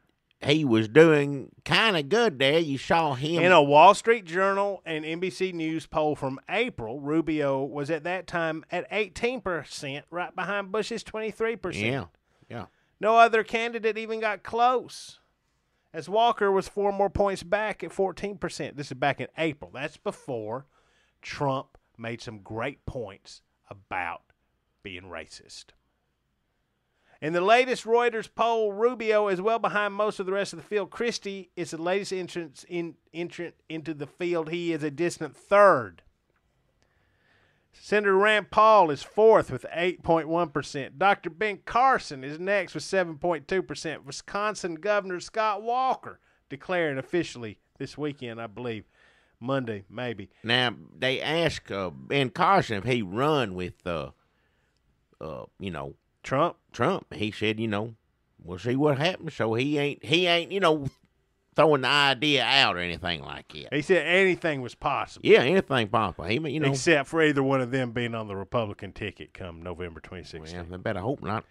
was doing kind of good there. You saw him. In a Wall Street Journal and NBC News poll from April, Rubio was at that time at 18%, right behind Bush's 23%. Yeah. No other candidate even got close, as Walker was 4 more points back at 14%. This is back in April. That's before Trump made some great points about being racist. In the latest Reuters poll, Rubio is well behind most of the rest of the field. Christie is the latest entrant into the field. He is a distant third. Senator Rand Paul is fourth with 8.1%. Dr. Ben Carson is next with 7.2%. Wisconsin Governor Scott Walker declaring officially this weekend, I believe, Monday, maybe. Now, they asked Ben Carson if he run with, Trump. He said, we'll see what happens. So he ain't, throwing the idea out or anything like that. He said anything was possible. Yeah, anything possible. He, except for either one of them being on the Republican ticket come November 2016. Well, I better hope not.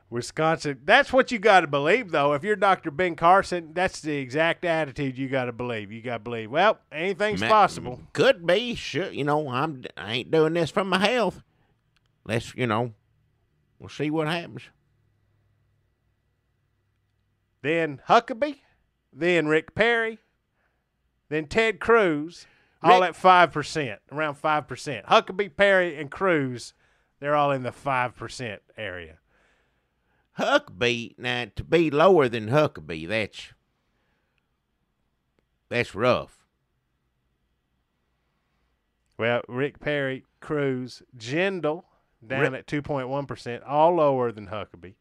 Wisconsin, that's what you got to believe, though. If you're Dr. Ben Carson, that's the exact attitude you got to believe. You got to believe, well, anything's possible. Could be. Sure, I ain't doing this for my health. Let's, we'll see what happens. Then Huckabee, then Rick Perry, then Ted Cruz, all at 5%, around 5%. Huckabee, Perry, and Cruz, they're all in the 5% area. Huckabee, now to be lower than Huckabee, that's rough. Well, Rick Perry, Cruz, Jindal down at 2.1%, all lower than Huckabee.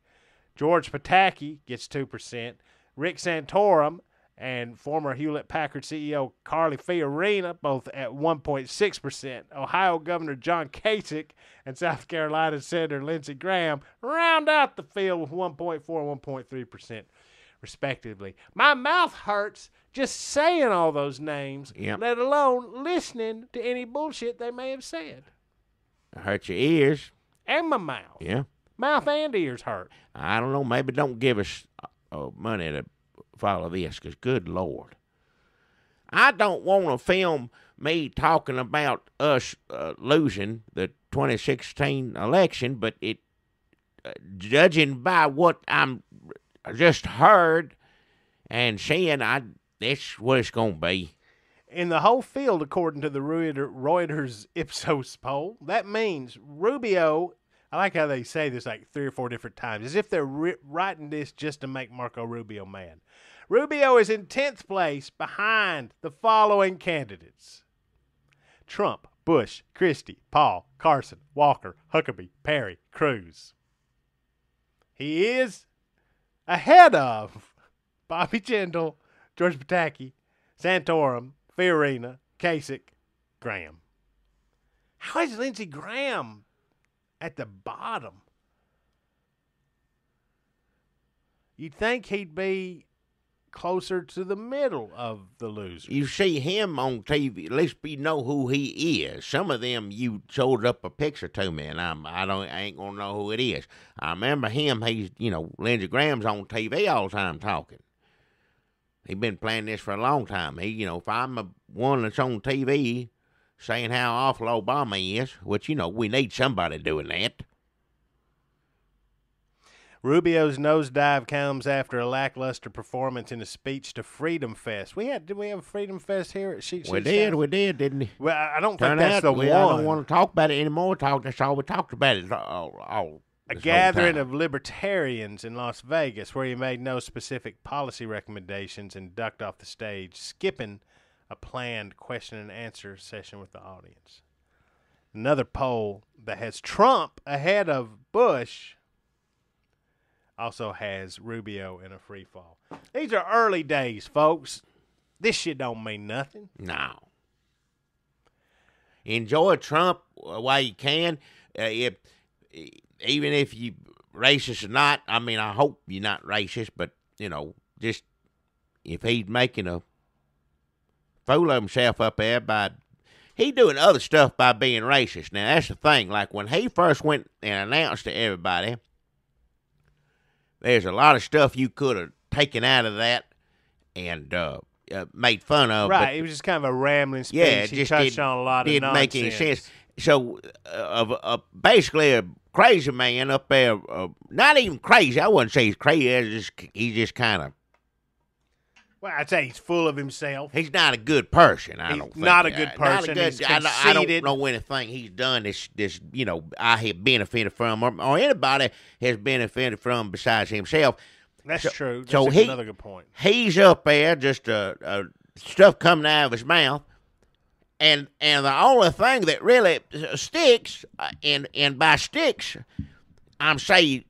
George Pataki gets 2%. Rick Santorum and former Hewlett-Packard CEO Carly Fiorina both at 1.6%. Ohio Governor John Kasich and South Carolina Senator Lindsey Graham round out the field with 1.4 and 1.3%, respectively. My mouth hurts just saying all those names, let alone listening to any bullshit they may have said. It hurts your ears. And my mouth. Yeah. Mouth and ears hurt. I don't know. Maybe don't give us money to follow this, because good Lord. I don't want to film me talking about us losing the 2016 election, but it, judging by what I'm just heard and seeing, that's what it's going to be. In the whole field, according to the Reuters Ipsos poll, that means Rubio, I like how they say this like 3 or 4 different times, as if they're writing this just to make Marco Rubio mad. Rubio is in 10th place behind the following candidates: Trump, Bush, Christie, Paul, Carson, Walker, Huckabee, Perry, Cruz. He is ahead of Bobby Jindal, George Pataki, Santorum, Fiorina, Kasich, Graham. How is Lindsey Graham at the bottom? You'd think he'd be closer to the middle of the losers. You see him on TV, at least you know who he is. Some of them you showed up a picture to me, and I ain't gonna know who it is. I remember him. He's Lindsey Graham's on TV all the time talking. He's been playing this for a long time. If I'm the one that's on TV saying how awful Obama is, which we need somebody doing that. Rubio's nosedive comes after a lackluster performance in a speech to Freedom Fest. Did we have a Freedom Fest here at Sheik? We did, didn't we? Well, I don't think that's the one. I don't want to talk about it anymore. That's all we talked about it all a gathering of libertarians in Las Vegas, where he made no specific policy recommendations and ducked off the stage, skipping a planned question and answer session with the audience. Another poll that has Trump ahead of Bush also has Rubio in a free fall. These are early days, folks. This shit don't mean nothing. No. Enjoy Trump while you can. Even if you racist or not, I mean, I hope you're not racist, but, just if he's making a fool of himself up there he's doing other stuff by being racist. Now, that's the thing. Like, when he first went and announced to everybody, there's a lot of stuff you could have taken out of that and made fun of. Right, it was just kind of a rambling speech. Yeah, he touched on a lot of nonsense. Didn't make any sense. So, basically, a crazy man up there, not even crazy. I wouldn't say he's crazy. He's just kind of. Well, I'd say he's full of himself. He's not a good person. I don't think. Not a good person. He's conceited. I don't know anything he's done this I have benefited from, or anybody has benefited from besides himself. That's true. That's another good point. He's up there, just stuff coming out of his mouth, and the only thing that really sticks, and by sticks, I'm saying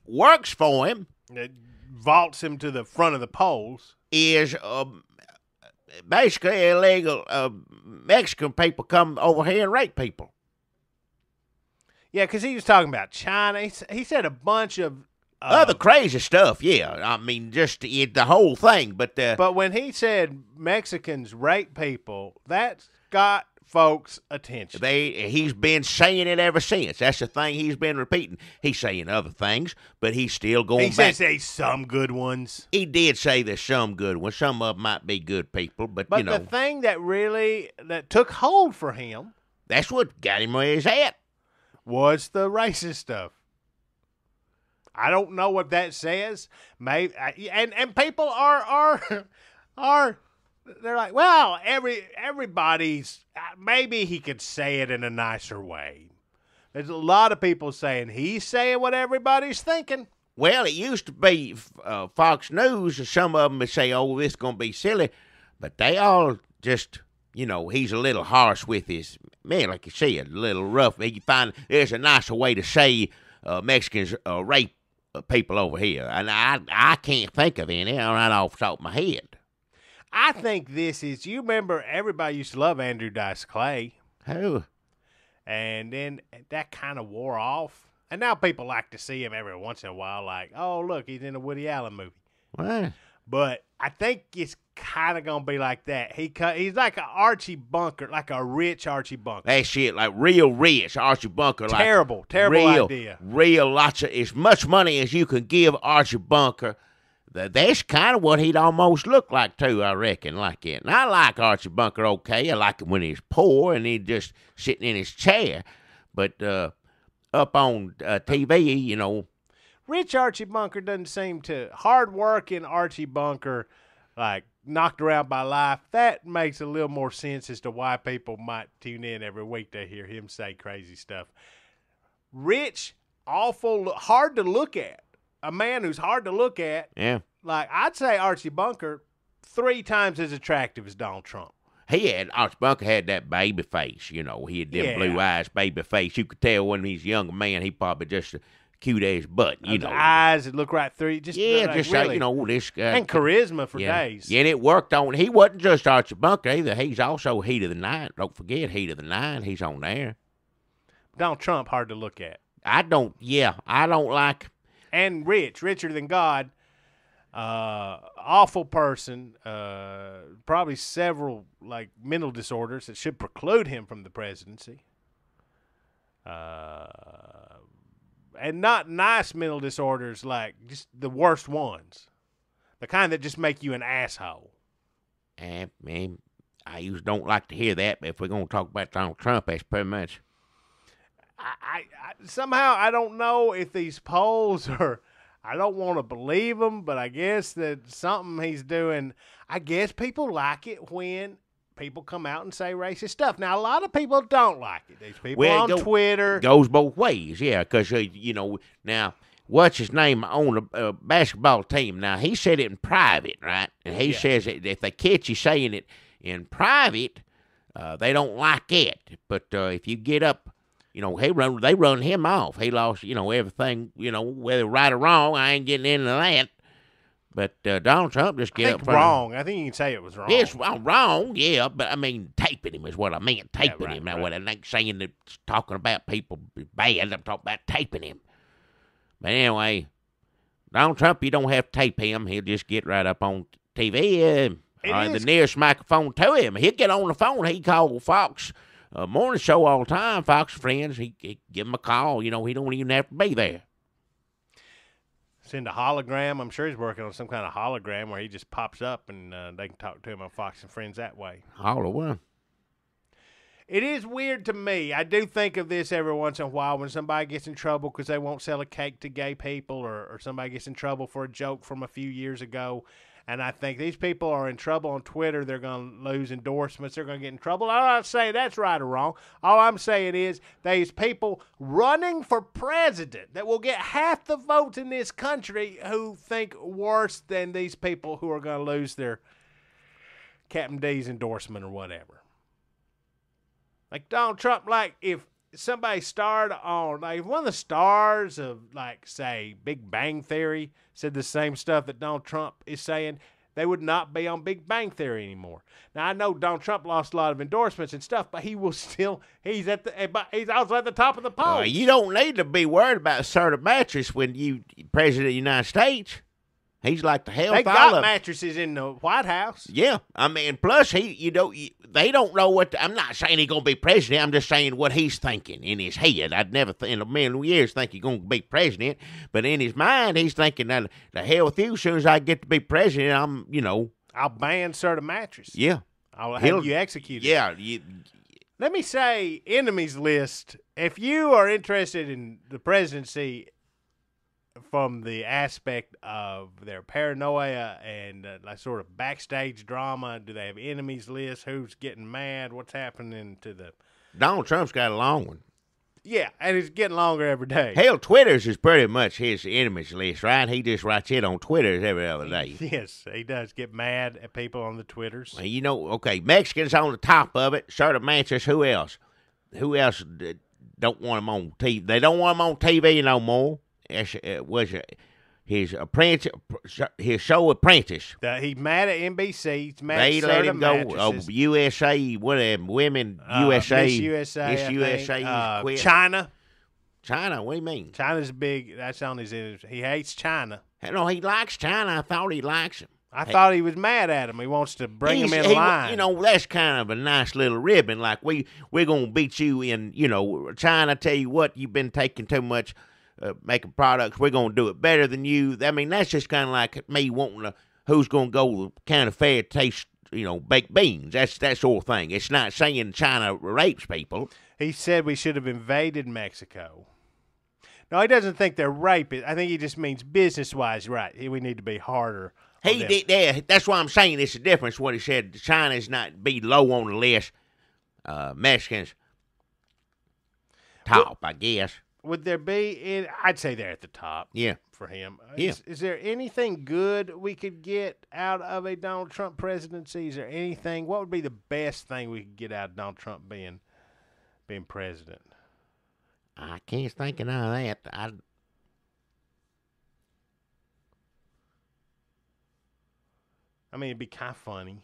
works for him. It vaults him to the front of the polls. Is basically illegal Mexican people come over here and rape people. Yeah, because he was talking about China. He said a bunch of other crazy stuff. Yeah, I mean, just the whole thing. But when he said Mexicans rape people, that got folks' attention. He's been saying it ever since. That's the thing he's been repeating. He's saying other things, but he's still going back. He says some good ones. He did say there's some good ones. Some of them might be good people, but the thing that took hold for him, that's what got him where he's at, was the racist stuff. I don't know what that says. Maybe and people are they're like, well, everybody's maybe he could say it in a nicer way. There's a lot of people saying he's saying what everybody's thinking. Well, it used to be Fox News. Some of them would say, "Oh, this is gonna be silly," but they all just, he's a little harsh with his man, like you said, a little rough. You find there's a nicer way to say Mexicans rape people over here, and I can't think of any right off the top of my head. I think this is, you remember everybody used to love Andrew Dice Clay. Who? And then that kind of wore off. And now people like to see him every once in a while, like, oh, look, he's in a Woody Allen movie. What? But I think it's kind of going to be like that. He's like an Archie Bunker, like a rich Archie Bunker. That shit, like real rich Archie Bunker. Terrible idea. Real lots of, as much money as you can give Archie Bunker. That's kind of what he'd almost look like, too, I reckon, like it. And I like Archie Bunker okay. I like him when he's poor and he's just sitting in his chair. But up on TV, Rich Archie Bunker doesn't seem to. Hard-working Archie Bunker, like, knocked around by life, that makes a little more sense as to why people might tune in every week to hear him say crazy stuff. Rich, awful, hard to look at. A man who's hard to look at. Yeah. Like, I'd say Archie Bunker 3 times as attractive as Donald Trump. Archie Bunker had that baby face, he had them blue eyes, baby face. You could tell when he's a younger man, he probably just cute as butt, The eyes that look right through you. Just really. This guy. And charisma for days. Yeah, and it worked on, he wasn't just Archie Bunker either. He's also Heat of the Night. Don't forget Heat of the Night. He's on there. Donald Trump, hard to look at. I don't like. And richer than God, awful person, probably several mental disorders that should preclude him from the presidency. And not nice mental disorders, like just the worst ones, the kind that just make you an asshole. Man, I usually don't like to hear that, but if we're going to talk about Donald Trump, that's pretty much. I somehow I don't know if these polls are. I don't want to believe them, but I guess that something he's doing. I guess people like it when people come out and say racist stuff. Now a lot of people don't like it. These people on Twitter goes both ways, yeah. Because now what's his name on a basketball team? Now he said it in private, right? And he says that if they catch you saying it in private. They don't like it. But if you get up, they run him off. He lost, everything, whether right or wrong. I ain't getting into that. But Donald Trump just get up wrong. I think you can say it was wrong. Yes, wrong, yeah. But I mean, taping him is what I meant. Taping him. Now, what I'm not saying that talking about people bad. I'm talking about taping him. But anyway, Donald Trump, you don't have to tape him. He'll just get right up on TV. The nearest microphone to him. He'll get on the phone. He call Fox morning show all the time. Fox friends. He give him a call. He don't even have to be there. Send a hologram. I'm sure he's working on some kind of hologram where he just pops up and they can talk to him on Fox and Friends that way. Hologram. It is weird to me. I do think of this every once in a while when somebody gets in trouble because they won't sell a cake to gay people or somebody gets in trouble for a joke from a few years ago. And I think these people are in trouble on Twitter. They're going to lose endorsements. They're going to get in trouble. I'm not saying that's right or wrong. All I'm saying is these people running for president that will get half the votes in this country who think worse than these people who are going to lose their Captain D's endorsement or whatever. Like Donald Trump, like if somebody starred on, like if one of the stars of, like, say, Big Bang Theory said the same stuff that Donald Trump is saying, they would not be on Big Bang Theory anymore. Now, I know Donald Trump lost a lot of endorsements and stuff, but he will still, he's also at the top of the poll. You don't need to be worried about assertive mattress when you president of the United States. He's like the health. They got mattresses in the White House. Yeah, I mean, plus they don't know what. I'm not saying he's gonna be president. I'm just saying what he's thinking in his head. I'd never in a million years think he's gonna be president, but in his mind, he's thinking that the hell with you. As soon as I get to be president, I'll ban certain mattress. Yeah, I'll have you executed. Yeah. Let me say, enemies list. If you are interested in the presidency from the aspect of their paranoia and like sort of backstage drama, do they have enemies list? Who's getting mad? What's happening to the... Donald Trump's got a long one. Yeah, and it's getting longer every day. Hell, Twitter's is pretty much his enemies list, right? He just writes it on Twitter every other day. Yes, he does get mad at people on the Twitters. Well, okay, Mexicans on the top of it. Sort of matches. Who else? Who else don't want him on TV? They don't want him on TV no more. Was his apprentice, his show Apprentice. He's mad at NBC. He's mad they at let him go. Mattresses. USA, whatever, women, USA, Miss USA, quit. China. What do you mean? China's big. That's on his. He hates China. No, he likes China. I thought he likes him. I thought he was mad at him. He wants to bring him in line. That's kind of a nice little ribbon. Like we're gonna beat you in. China. Tell you what, you've been taking too much. Making products, we're going to do it better than you. I mean, that's just kind of like me wanting who's going to go kind of fair taste, baked beans. That's that sort of thing. It's not saying China rapes people. He said we should have invaded Mexico. No, he doesn't think they're rapists. I think he just means business-wise, right? We need to be harder. He did. Yeah, that's why I'm saying it's a difference. What he said, China's not be low on the list. Mexicans top, I guess. Would there be? I'd say they're at the top. Yeah, for him. Yeah. Is there anything good we could get out of a Donald Trump presidency? Is there anything? What would be the best thing we could get out of Donald Trump being president? I can't think of none of that. I mean, it'd be kind of funny.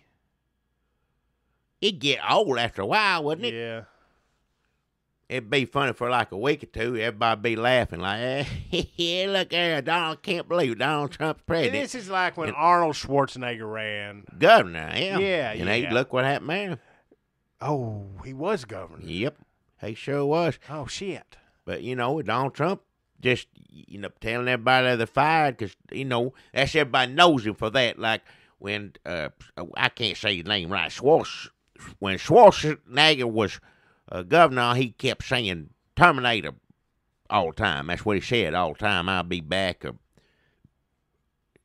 It'd get old after a while, wouldn't it? Yeah. It'd be funny for like a week or two. Everybody'd be laughing like, yeah, look there, can't believe Donald Trump's president. And this is like when Arnold Schwarzenegger ran. Governor, yeah. Yeah, and hey, look what happened there. Oh, he was governor. Yep, he sure was. Oh, shit. But, Donald Trump just, telling everybody they're fired because, that's everybody knows him for that. Like when, I can't say his name right, when Schwarzenegger was governor, he kept saying Terminator all the time. That's what he said all the time. I'll be back.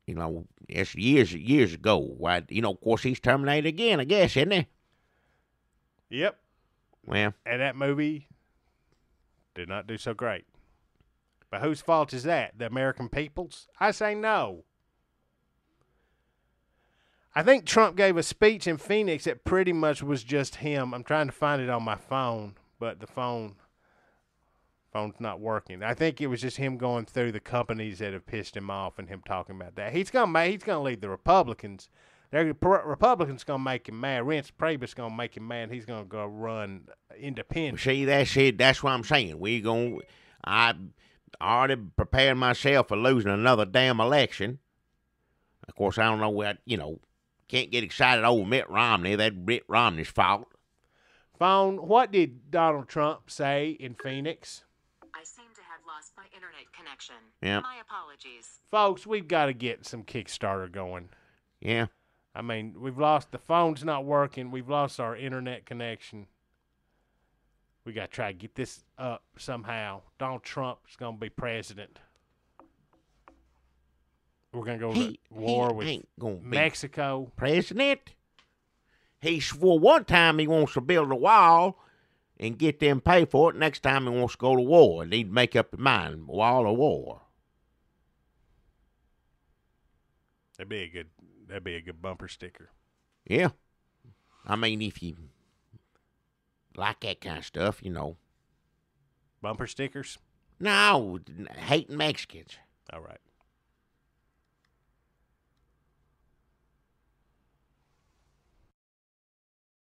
It's years ago. Why? Of course, he's Terminator again, I guess, isn't he? Yep. Well, and that movie did not do so great. But whose fault is that? The American people's? I say no. I think Trump gave a speech in Phoenix that pretty much was just him. I'm trying to find it on my phone, but the phone's not working. I think it was just him going through the companies that have pissed him off and him talking about that. He's gonna lead the Republicans. Republicans gonna make him mad. Reince Priebus gonna make him mad. He's gonna go run independent. See, that's it. That's what I'm saying. I already prepared myself for losing another damn election. Of course, I don't know what, can't get excited over Mitt Romney. That's Mitt Romney's fault. Phone, what did Donald Trump say in Phoenix? I seem to have lost my internet connection. Yeah. My apologies. Folks, we've got to get some Kickstarter going. Yeah. I mean, we've lost the phone's not working. We've lost our internet connection. We got to try to get this up somehow. Donald Trump's going to be president. We're going to go to war with Mexico. President. He swore one time he wants to build a wall and get them pay for it. Next time he wants to go to war. And he'd make up his mind, wall or war. That'd be a good bumper sticker. Yeah. I mean, if you like that kind of stuff, Bumper stickers? No, hating Mexicans. All right.